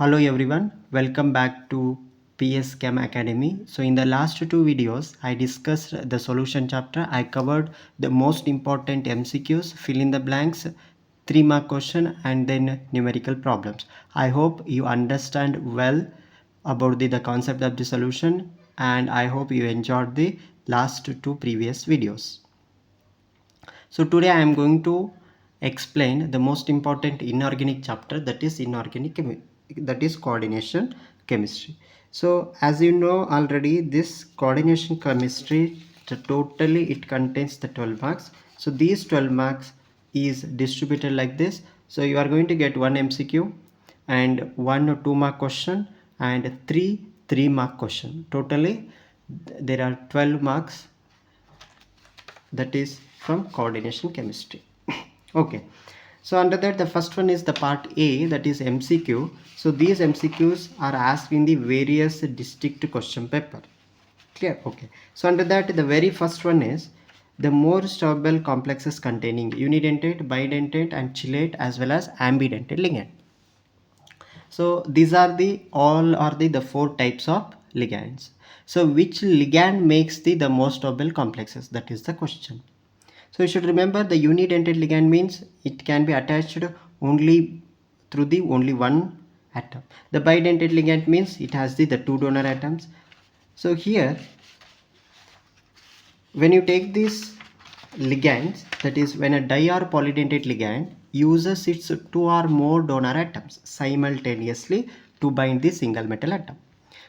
Hello everyone, welcome back to PS Chem Academy. So in the last two videos, I discussed the solution chapter. I covered the most important MCQs, fill in the blanks, 3 mark question and then numerical problems. I hope you understand well about the concept of the solution and I hope you enjoyed the last two previous videos. So today I am going to explain the most important inorganic chapter, that is coordination chemistry. So as you know already, this coordination chemistry totally it contains the 12 marks. So these 12 marks is distributed like this. So you are going to get one MCQ and 1 or 2 mark question and 3 mark question. Totally there are 12 marks, that is from coordination chemistry. Okay, so under that the first one is the part A, that is MCQ. So these MCQs are asked in the various district question paper. Clear? Okay, so under that the very first one is the more stable complexes containing unidentate, bidentate and chelate as well as ambidentate ligand. So these are the four types of ligands. So which ligand makes the most stable complexes? That is the question. So you should remember the unidentate ligand means it can be attached only through the only one atom. The bidentate ligand means it has the two donor atoms. So here when you take these ligands, that is when a di or polydentate ligand uses its two or more donor atoms simultaneously to bind the single metal atom.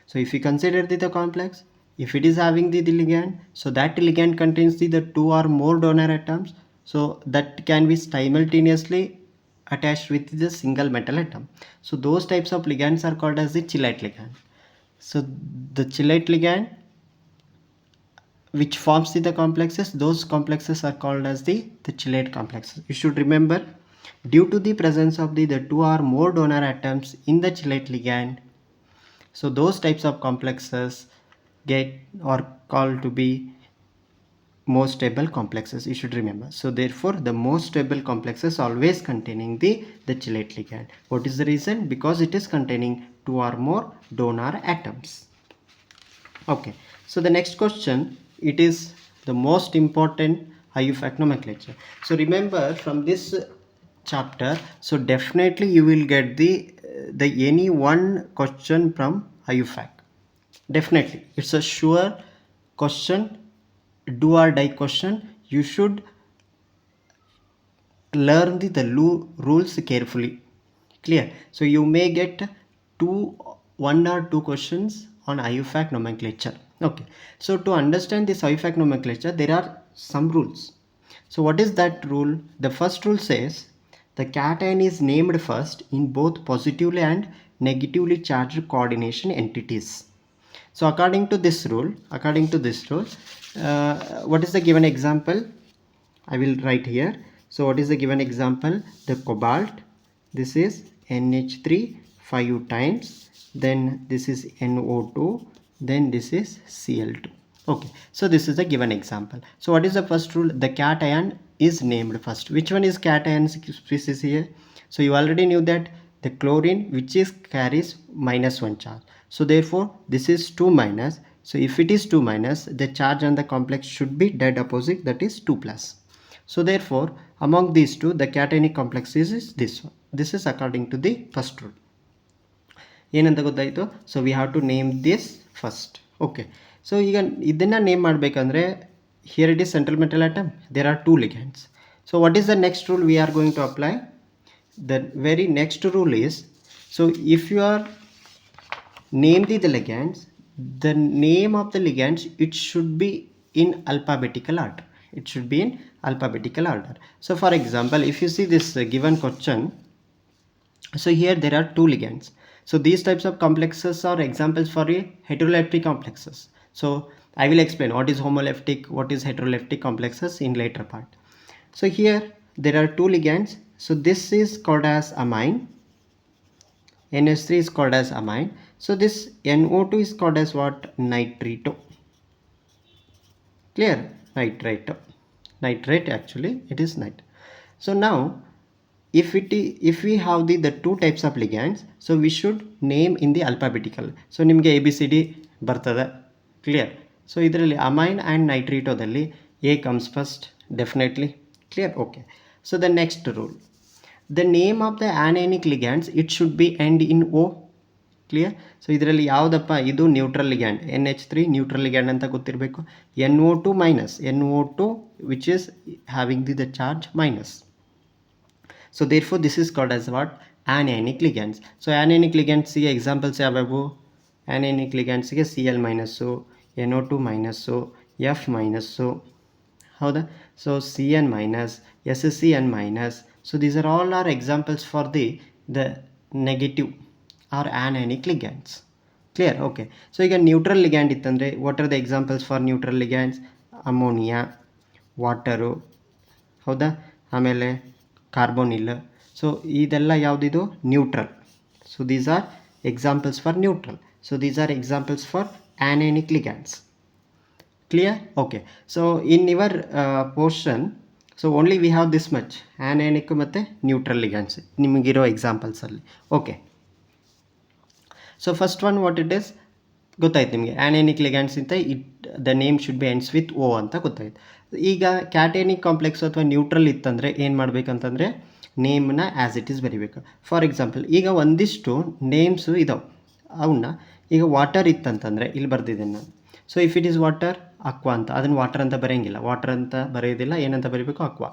So if you consider the complex, if it is having the ligand, so that ligand contains the two or more donor atoms, so that can be simultaneously attached with the single metal atom. So those types of ligands are called as the chelate ligand. So the chelate ligand which forms the complexes, those complexes are called as the chelate complexes. You should remember, due to the presence of the two or more donor atoms in the chelate ligand, so those types of complexes get or called to be most stable complexes. You should remember. So therefore the most stable complexes always containing the chelate ligand. What is the reason? Because it is containing two or more donor atoms. Okay, so the next question, it is the most important IUPAC nomenclature. So remember from this chapter, so definitely you will get the any one question from IUPAC. Definitely, it's a sure question, do or die question. You should learn the rules carefully. Clear? So you may get one or two questions on IUPAC nomenclature. Okay, so to understand this IUPAC nomenclature, there are some rules. So what is that rule? The first rule says the cation is named first in both positively and negatively charged coordination entities. So according to this rule, what is the given example? I will write here. So what is the given example? The cobalt, this is NH3 5 times, then this is NO2, then this is Cl2. Okay, so this is the given example. So what is the first rule? The cation is named first. Which one is cation species here? So you already knew that the chlorine, which is carries -1 charge. So therefore this is 2 minus. So if it is 2 minus, the charge on the complex should be dead opposite, that is 2 plus. So therefore among these two the cationic complex is this one. This is according to the first rule. ಏನಂತ ಗೊತ್ತಾಯಿತು? So we have to name this first. Okay, so ಈಗ ಇದನ್ನ name ಮಾಡಬೇಕಂದ್ರೆ here it is central metal atom, there are two ligands. So what is the next rule we are going to apply? The very next rule is, so if you are name the ligands, the name of the ligands, it should be in alphabetical order. It should be in alphabetical order. So for example, if you see this given question, so here there are two ligands. So these types of complexes are examples for a heteroleptic complexes. So I will explain what is homoleptic, what is heteroleptic complexes in later part. So here there are two ligands. So this is called as amine, NH3 is called as amine. So this NO2 is called as what? Nitrito. Clear? Nitrate, actually it is nitrate. So now if we have the two types of ligands, so we should name in the alphabetical. So ನಿಮಗೆ ABCD ಬರ್ತದೆ, clear. So ಇದರಲ್ಲಿ amine and ನೈಟ್ರಿಟೋದಲ್ಲಿ A comes first, definitely, clear. Okay, so the next rule, the name of the anionic ligands, it should be end in O, clear. So ಇದರಲ್ಲಿ ಯಾವುದಪ್ಪ, ಇದು neutral ligand, NH3 neutral ligand ಅಂತ ಗೊತ್ತಿರಬೇಕು. NO2 minus, NO2 which is having the charge minus. So therefore this is called as what? Anionic ligands. So anionic ligands ಗೆ examples ಯಾವ್ಯಾವು? anionic ligands ಗೆ Cl minus, NO2 minus, F minus, ಹೌದಾ? So Cn minus, SCN minus. So these are all are examples for the negative or anionic ligands. Clear? Okay. So ಈಗ neutral ligand ಇತ್ತಂದರೆ what are the examples for neutral ligands? Ammonia, water, ಹೌದಾ? ಆಮೇಲೆ carbonyl. So ಇದೆಲ್ಲ ಯಾವುದಿದು? Neutral. So these are examples for neutral. So these are examples for anionic ligands. Clear? Okay. So in your portion, so only we have this much, anionic ಮತ್ತು neutral ligands ನಿಮಗಿರೋ ಎಕ್ಸಾಂಪಲ್ಸಲ್ಲಿ. Okay, so first one what it is ಗೊತ್ತಾಯ್ತು ನಿಮಗೆ. anionic ligands ಅಂತ the name should be ends with O ಅಂತ ಗೊತ್ತಾಯ್ತು. ಈಗ ಕ್ಯಾಟೇನಿಕ್ complex ಅಥವಾ ನ್ಯೂಟ್ರಲ್ ಇತ್ತಂದರೆ ಏನು ಮಾಡಬೇಕಂತಂದರೆ ನೇಮ್ನ ಆ್ಯಸ್ ಇಟ್ ಈಸ್ ಬರಿಬೇಕು. ಫಾರ್ ಎಕ್ಸಾಂಪಲ್ ಈಗ ಒಂದಿಷ್ಟು ನೇಮ್ಸು ಇದಾವೆ, ಅವನ್ನ ಈಗ ವಾಟರ್ ಇತ್ತಂತಂದರೆ ಇಲ್ಲಿ ಬರ್ದಿದ್ದೇನೆ ನಾನು. So if it is water, aqua ಅಂತ, ಅದನ್ನು ವಾಟರ್ ಅಂತ ಬರೆಯೋಂಗಿಲ್ಲ, ವಾಟರ್ ಅಂತ ಬರೆಯೋದಿಲ್ಲ, ಏನಂತ ಬರೀಬೇಕು? ಅಕ್ವಾ.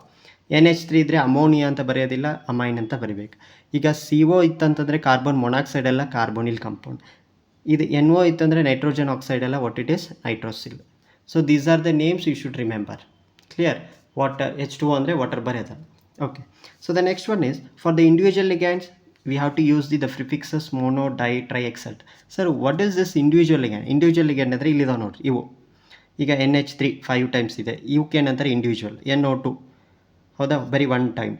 NH3 ಇದ್ದರೆ ಅಮೋನಿಯಾ ಅಂತ ಬರೆಯೋದಿಲ್ಲ, ಅಮೈನ್ ಅಂತ ಬರಿಬೇಕು. ಈಗ CO ಇತ್ತಂತಂದರೆ ಕಾರ್ಬನ್ ಮೊನಾಕ್ಸೈಡ್ ಎಲ್ಲ ಕಾರ್ಬೋನಿಲ್ ಕಾಂಪೌಂಡ್. ಇದು NO ಇತ್ತಂದರೆ ನೈಟ್ರೋಜನ್ ಆಕ್ಸೈಡ್ ಎಲ್ಲ what it is? Nitrosyl. So these are the names you should remember. Clear? Water, H2O ಅಂದರೆ ವಾಟರ್ ಬರೆಯೋದಲ್ಲ. Okay, so the next one is for the individual ligands we have to use the prefixes mono, di, tri, etc. Sir, what is this individual ligand? Individual ligand ಅಂದರೆ ಇಲ್ಲಿದಾವೆ ನೋಡಿರಿ ಇವು. ಈಗ NH3 5 times ಇದೆ, ಇವಕ್ಕೆ ಏನಂತಾರೆ? Individual. NO2 ಹೌದಾ, ಬರೀ 1 time.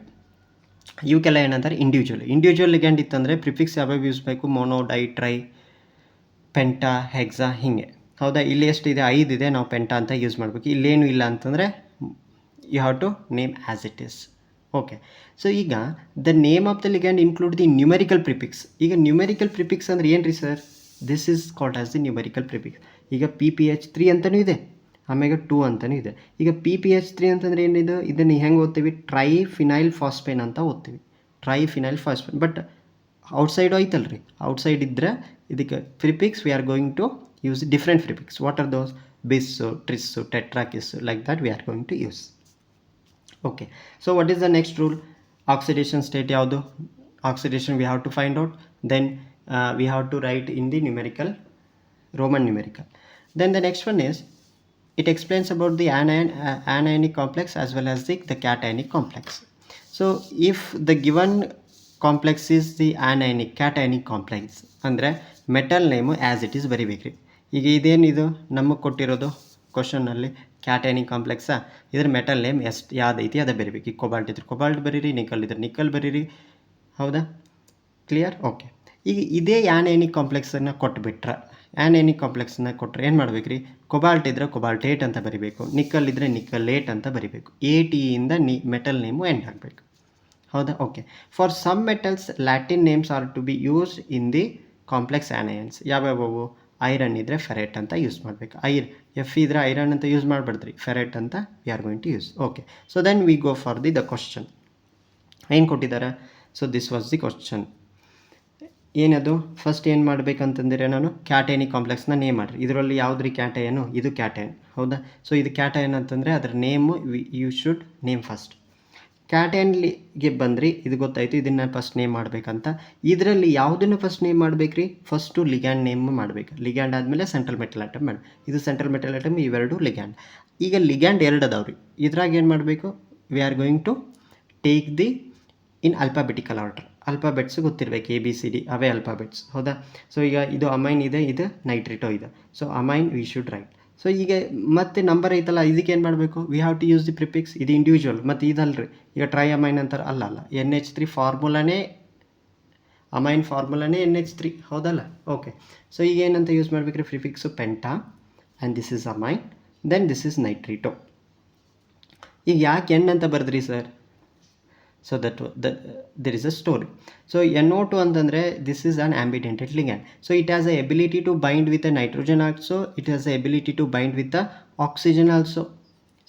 ಇವಕ್ಕೆಲ್ಲ ಏನಂತಾರೆ? ಇಂಡಿವಿಜುವಲ್. ಇಂಡಿವಿಜುವಲ್ ಲಿಗ್ಯಾಂಡ್ ಇತ್ತಂದರೆ ಪ್ರಿಫಿಕ್ಸ್ ಯಾವ್ಯಾವ ಯೂಸ್ ಬೇಕು? Mono, di, tri, penta, hexa, ಹೀಗೆ. ಹೌದಾ, ಇಲ್ಲಿ ಎಷ್ಟಿದೆ? 5 ಇದೆ, ನಾವು ಪೆಂಟಾ ಅಂತ ಯೂಸ್ ಮಾಡಬೇಕು. ಇಲ್ಲೇನು ಇಲ್ಲ ಅಂತಂದರೆ you have to name as it is. Okay, so ಈಗ the name of the ligand include the numerical prefix. ಈಗ ನ್ಯೂಮೆರಿಕಲ್ ಪ್ರಿಫಿಕ್ಸ್ ಅಂದರೆ ಏನು ರೀ sir? This is called as the numerical prefix. ಈಗ PPH3 ಅಂತಲೂ ಇದೆ, ಆಮೇಲೆ 2 ಅಂತಲೂ ಇದೆ. ಈಗ PPH3 ಅಂತಂದರೆ ಏನಿದೆ? ಇದನ್ನು ಹೆಂಗೆ ಓದ್ತೀವಿ? ಟ್ರೈಫಿನೈಲ್ ಫಾಸ್ಫೇನ್ ಅಂತ ಓದ್ತೀವಿ, ಟ್ರೈಫಿನೈಲ್ ಫಾಸ್ಫೇನ್. ಬಟ್ ಔಟ್ಸೈಡು ಐತಲ್ರಿ, ಔಟ್ಸೈಡ್ ಇದ್ದರೆ ಇದಕ್ಕೆ prefix we are going to use different prefix. What are those? Bis, tris, tetrakis, like that we are going to use. Okay, so what is the next rule? Oxidation state ಯಾವುದು? Oxidation we have to find out. Then we have to write in the numerical, Roman numerical. Then the next one is it explains about the anionic complex as well as the cationic complex. So if the given complex is the anionic cationic complex ಅಂದರೆ metal name as it is ಬರಿಬೇಕ್ರಿ. ಈಗ ಇದೇನಿದು ನಮಗೆ ಕೊಟ್ಟಿರೋದು ಕ್ವಶನಲ್ಲಿ ಕ್ಯಾಟೈನಿಕ್ ಕಾಂಪ್ಲೆಕ್ಸಾ? ಇದ್ರ metal name ಎಷ್ಟು ಯಾವುದೈತಿ ಅದು ಬರಿಬೇಕು. ಈಗ ಕೊಬಾಲ್ಟ್ ಇದ್ರೆ ಕೊಬಾಲ್ಟ್ ಬರೀರಿ, ನಿಕಲ್ ಇದ್ರೆ ನಿಕಲ್ ಬರೀರಿ, ಹೌದಾ? ಕ್ಲಿಯರ್? ಓಕೆ, ಈಗ ಇದೇ ಆನಿಯನಿಕ್ ಕಾಂಪ್ಲೆಕ್ಸನ್ನು ಕೊಟ್ಬಿಟ್ರೆ, ಆನಿಯನಿಕ್ ಕಾಂಪ್ಲೆಕ್ಸನ್ನ ಕೊಟ್ಟರೆ ಏನು ಮಾಡ್ಬೇಕು ರೀ? ಕೊಬಾಲ್ಟ್ ಇದ್ದರೆ ಕೊಬಾಲ್ಟೇಟ್ ಅಂತ ಬರಿಬೇಕು, ನಿಕಲ್ ಇದ್ದರೆ ನಿಕಲೇಟ್ ಅಂತ ಬರಿಬೇಕು. ATಯಿಂದ ಮೆಟಲ್ ನೇಮು ಎಂಡ್ ಆಗಬೇಕು, ಹೌದಾ? Okay, for some metals Latin names are to be used in the complex anions. ಯಾವ್ಯಾವು? ಐರನ್ ಇದ್ದರೆ ಫೆರೆಟ್ ಅಂತ ಯೂಸ್ ಮಾಡಬೇಕು, F ಇದ್ದರೆ ಐರನ್ ಅಂತ ಯೂಸ್ ಮಾಡಬಾರ್ದ್ರಿ, ಫೆರೆಟ್ ಅಂತ we are going to use. Okay, so then we go for the question. ಏನು ಕೊಟ್ಟಿದ್ದಾರೆ? So this was the question. ಏನದು? ಫಸ್ಟ್ ಏನು ಮಾಡಬೇಕಂತಂದರೆ ನಾನು ಕ್ಯಾಟೈನಿಕ್ ಕಾಂಪ್ಲೆಕ್ಸ್ನ ನೇಮ್ ಮಾಡಿರಿ. ಇದರಲ್ಲಿ ಯಾವುದ್ರಿ ಕ್ಯಾಟಯನು? ಇದು ಕ್ಯಾಟಯನ್, ಹೌದಾ? ಸೊ ಇದು ಕ್ಯಾಟಯನ್ ಅಂತಂದರೆ ಅದರ name you should name first. ಕ್ಯಾಟಯನ್ಗೆ ಬಂದ್ರಿ, ಇದು ಗೊತ್ತಾಯಿತು, ಇದನ್ನು ಫಸ್ಟ್ ನೇಮ್ ಮಾಡಬೇಕಂತ. ಇದರಲ್ಲಿ ಯಾವುದನ್ನು ಫಸ್ಟ್ ನೇಮ್ ಮಾಡಬೇಕ್ರಿ? ಫಸ್ಟು ಲಿಗ್ಯಾಂಡ್ ನೇಮ್ ಮಾಡಬೇಕು. ಲಿಗ್ಯಾಂಡ್ ಆದಮೇಲೆ ಸೆಂಟ್ರಲ್ ಮೆಟಲ್ ಆಟಮ್ ಮಾಡಿ. ಇದು ಸೆಂಟ್ರಲ್ ಮೆಟಲ್ ಆಟಮ್, ಇವೆರಡು ಲಿಗ್ಯಾಂಡ್. ಈಗ ಲಿಗ್ಯಾಂಡ್ 2 ಅದಾವ್ರಿ, ಇದ್ರಾಗ ಏನು ಮಾಡಬೇಕು? We are going to take the in alphabetical order. Alphabets ಗೊತ್ತಿರಬೇಕು, ABCD ಅವೇ ಅಲ್ಫಾಬೆಟ್ಸ್, ಹೌದಾ? ಸೊ ಈಗ ಇದು ಅಮೈನ್ ಇದೆ, ಇದು ನೈಟ್ರಿಟೋ ಇದೆ. So amine V should write. So ಈಗ ಮತ್ತೆ ನಂಬರ್ ಐತಲ್ಲ, ಇದಕ್ಕೆ ಏನು ಮಾಡಬೇಕು? We have to use the prefix. ಇದು ಇಂಡಿವಿಜುವಲ್, ಮತ್ತು ಇದಲ್ರಿ. ಈಗ ಟ್ರೈ ಅಮೈನ್ ಅಂತಾರೆ, ಅಲ್ಲ NH3 ಫಾರ್ಮುಲಾನೇ, ಅಮೈನ್ ಫಾರ್ಮುಲಾನೇ NH3, ಹೌದಲ್ಲ? ಓಕೆ, ಸೊ ಈಗ ಏನಂತ ಯೂಸ್ ಮಾಡಬೇಕ್ರಿ? Prefix penta, and this is amine, then this is nitrito. ಈಗ ಯಾಕೆ ಎನ್ ಅಂತ ಬರೆದ್ರಿ sir? So there is a story. So NO2 ಅಂತಂದ್ರೆ this is an ambidentate ligand. So it has the ability to bind with the nitrogen also, it has the ability to bind with the oxygen also.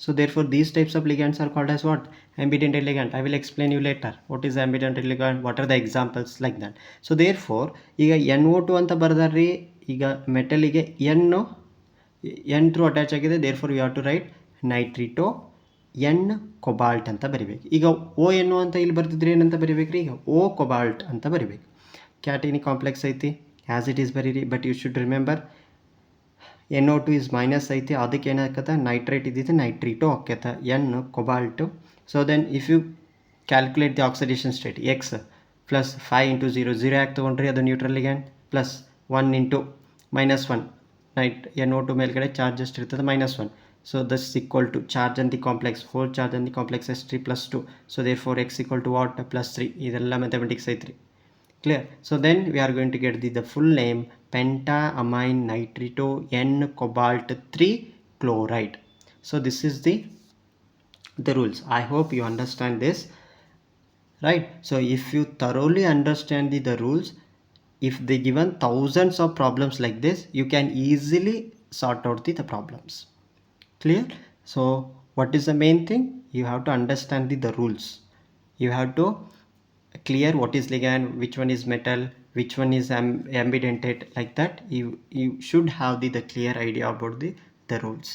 So therefore these types of ligands are called as what? Ambidentate ligand. I will explain you later what is ambidentate ligand, what are the examples, like that. So therefore ಈಗ NO2 ಅಂತ ಬರ್ದಾರ್ರಿ. ಈಗ ಮೆಟಲಿಗೆ N through attach ಆಗಿದೆ, therefore you have to write nitrito N cobalt ಅಂತ ಬರಿಬೇಕು. ಈಗ ಓ ಎನ್ನು ಅಂತ ಇಲ್ಲಿ ಬರ್ತಿದ್ರೆ ಏನಂತ ಬರಿಬೇಕ್ರಿ? ಈಗ ಓ ಕೊಬಾಲ್ಟ್ ಅಂತ ಬರಿಬೇಕು. ಕ್ಯಾಟೇನಿ ಕಾಂಪ್ಲೆಕ್ಸ್ ಐತಿ, ಆ್ಯಸ್ ಇಟ್ ಈಸ್ ಬರೀರಿ. But you should remember NO2 is minus ಐತಿ, ಅದಕ್ಕೆ ಏನಾಕತ್ತ ನೈಟ್ರೇಟ್ ಇದ್ದಿದ್ದು ನೈಟ್ರಿಟೋ ಆಕೈತ, N cobalt. So then if you calculate the oxidation state, X plus 5 into 0 ಯಾಕೆ ತೊಗೊಂಡ್ರಿ? ಅದು neutral ligand, plus 1 into -1 NO2 ಮೇಲ್ಗಡೆ ಚಾರ್ಜ್ ಎಷ್ಟು ಇರ್ತದೆ? -1. So this is equal to charge on the complex, whole charge on the complex is 3 plus 2. So therefore x equal to what? +3. ಇದೆಲ್ಲ mathematics ಐತ್ರಿ. Clear? So then we are going to get the full name pentaamine nitrito N cobalt 3 chloride. So this is the rules. I hope you understand this, right? So if you thoroughly understand the rules, if they given thousands of problems like this, you can easily sort out the problems. Clear? So what is the main thing? You have to understand the rules. You have to clear what is ligand, which one is metal, which one is ambidentate, like that. You should have the clear idea about the rules.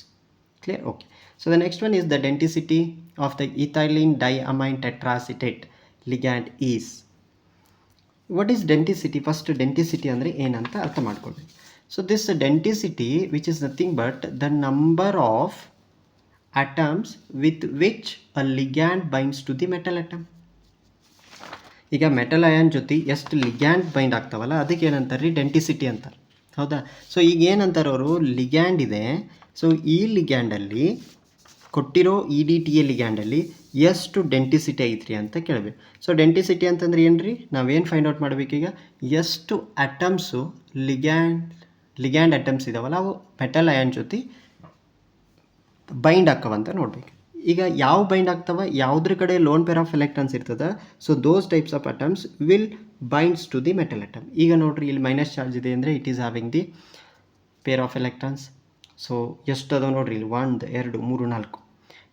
Clear? Okay. So the next one is the denticity of the ethylene diamine tetraacetate ligand is. What is denticity? First denticity andre ಏನಂತ ಅರ್ಥ ಮಾಡ್ಕೊಳ್ಬೇಕು. So this denticity, which is nothing but the number of atoms with which a ligand binds to the metal atom. ಈಗ metal ion ಜೊತೆ ಎಷ್ಟು ligand bind ಆಗ್ತಾವಲ್ಲ ಅದಕ್ಕೆ ಏನಂತಾರೆ? ಡೆಂಟಿಸಿಟಿ ಅಂತಾರೆ. ಹೌದಾ? ಸೊ ಈಗ ಏನಂತಾರೆ ಅವರು? ಲಿಗ್ಯಾಂಡ್ ಇದೆ, ಸೊ ಈ ಲಿಗ್ಯಾಂಡಲ್ಲಿ ಕೊಟ್ಟಿರೋ EDTA ಲಿಗ್ಯಾಂಡಲ್ಲಿ ಎಷ್ಟು ಡೆಂಟಿಸಿಟಿ ಐತ್ರಿ ಅಂತ ಕೇಳಬೇಕು. ಸೊ ಡೆಂಟಿಸಿಟಿ ಅಂತಂದ್ರೆ ಏನು ರೀ? ನಾವೇನು ಫೈಂಡ್ ಔಟ್ ಮಾಡಬೇಕೀಗ? ಎಷ್ಟು ಅಟಮ್ಸು ಲಿಗ್ಯಾಂಡ್ ಅಟಮ್ಸ್ ಇದಾವಲ್ಲ ಅವು ಮೆಟಲ್ ಅಯಾನ್ ಜೊತೆ ಬೈಂಡ್ ಆಕ್ಕವಂತ ನೋಡ್ಬೇಕು. ಈಗ ಯಾವ ಬೈಂಡ್ ಆಗ್ತವ, ಯಾವುದ್ರ ಕಡೆ ಲೋನ್ ಪೇರ್ ಆಫ್ ಎಲೆಕ್ಟ್ರಾನ್ಸ್ ಇರ್ತದೆ, so those types of atoms will binds to the metal atom. ಈಗ ನೋಡ್ರಿ ಇಲ್ಲಿ ಮೈನಸ್ ಚಾರ್ಜ್ ಇದೆ ಅಂದರೆ it is having the pair of electrons. So ಎಷ್ಟು ಅದಾವ ನೋಡ್ರಿ ಇಲ್ಲಿ? 1 2 3 4.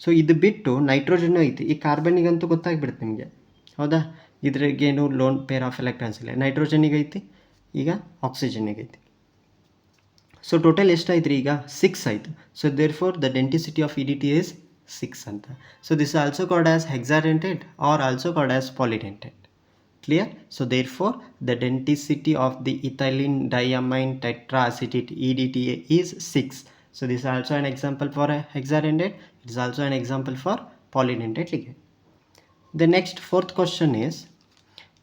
ಸೊ ಇದು ಬಿಟ್ಟು ನೈಟ್ರೋಜನ್ ಐತಿ. ಈ ಕಾರ್ಬನಿಗಂತೂ ಗೊತ್ತಾಗ್ಬಿಡುತ್ತೆ ನಿಮಗೆ, ಹೌದಾ? ಇದ್ರಾಗೇನು ಲೋನ್ ಪೇರ್ ಆಫ್ ಎಲೆಕ್ಟ್ರಾನ್ಸ್ ಇಲ್ಲ. ನೈಟ್ರೋಜನಿಗೆ ಐತಿ, ಈಗ ಆಕ್ಸಿಜನ್ನಿಗೆ ಐತಿ. ಸೊ ಟೋಟಲ್ ಎಷ್ಟಾಯ್ತು ರೀ? ಈಗ 6 ಆಯಿತು. So therefore the denticity of EDTA is 6 ಅಂತ. So this also called as hexadentate or also called as polydentate. Clear? So therefore the denticity of the ethylene diamine tetraacetate EDTA is 6. So this is also an example for a hexadentate. It is also an example for polydentate ligand. The next fourth question is,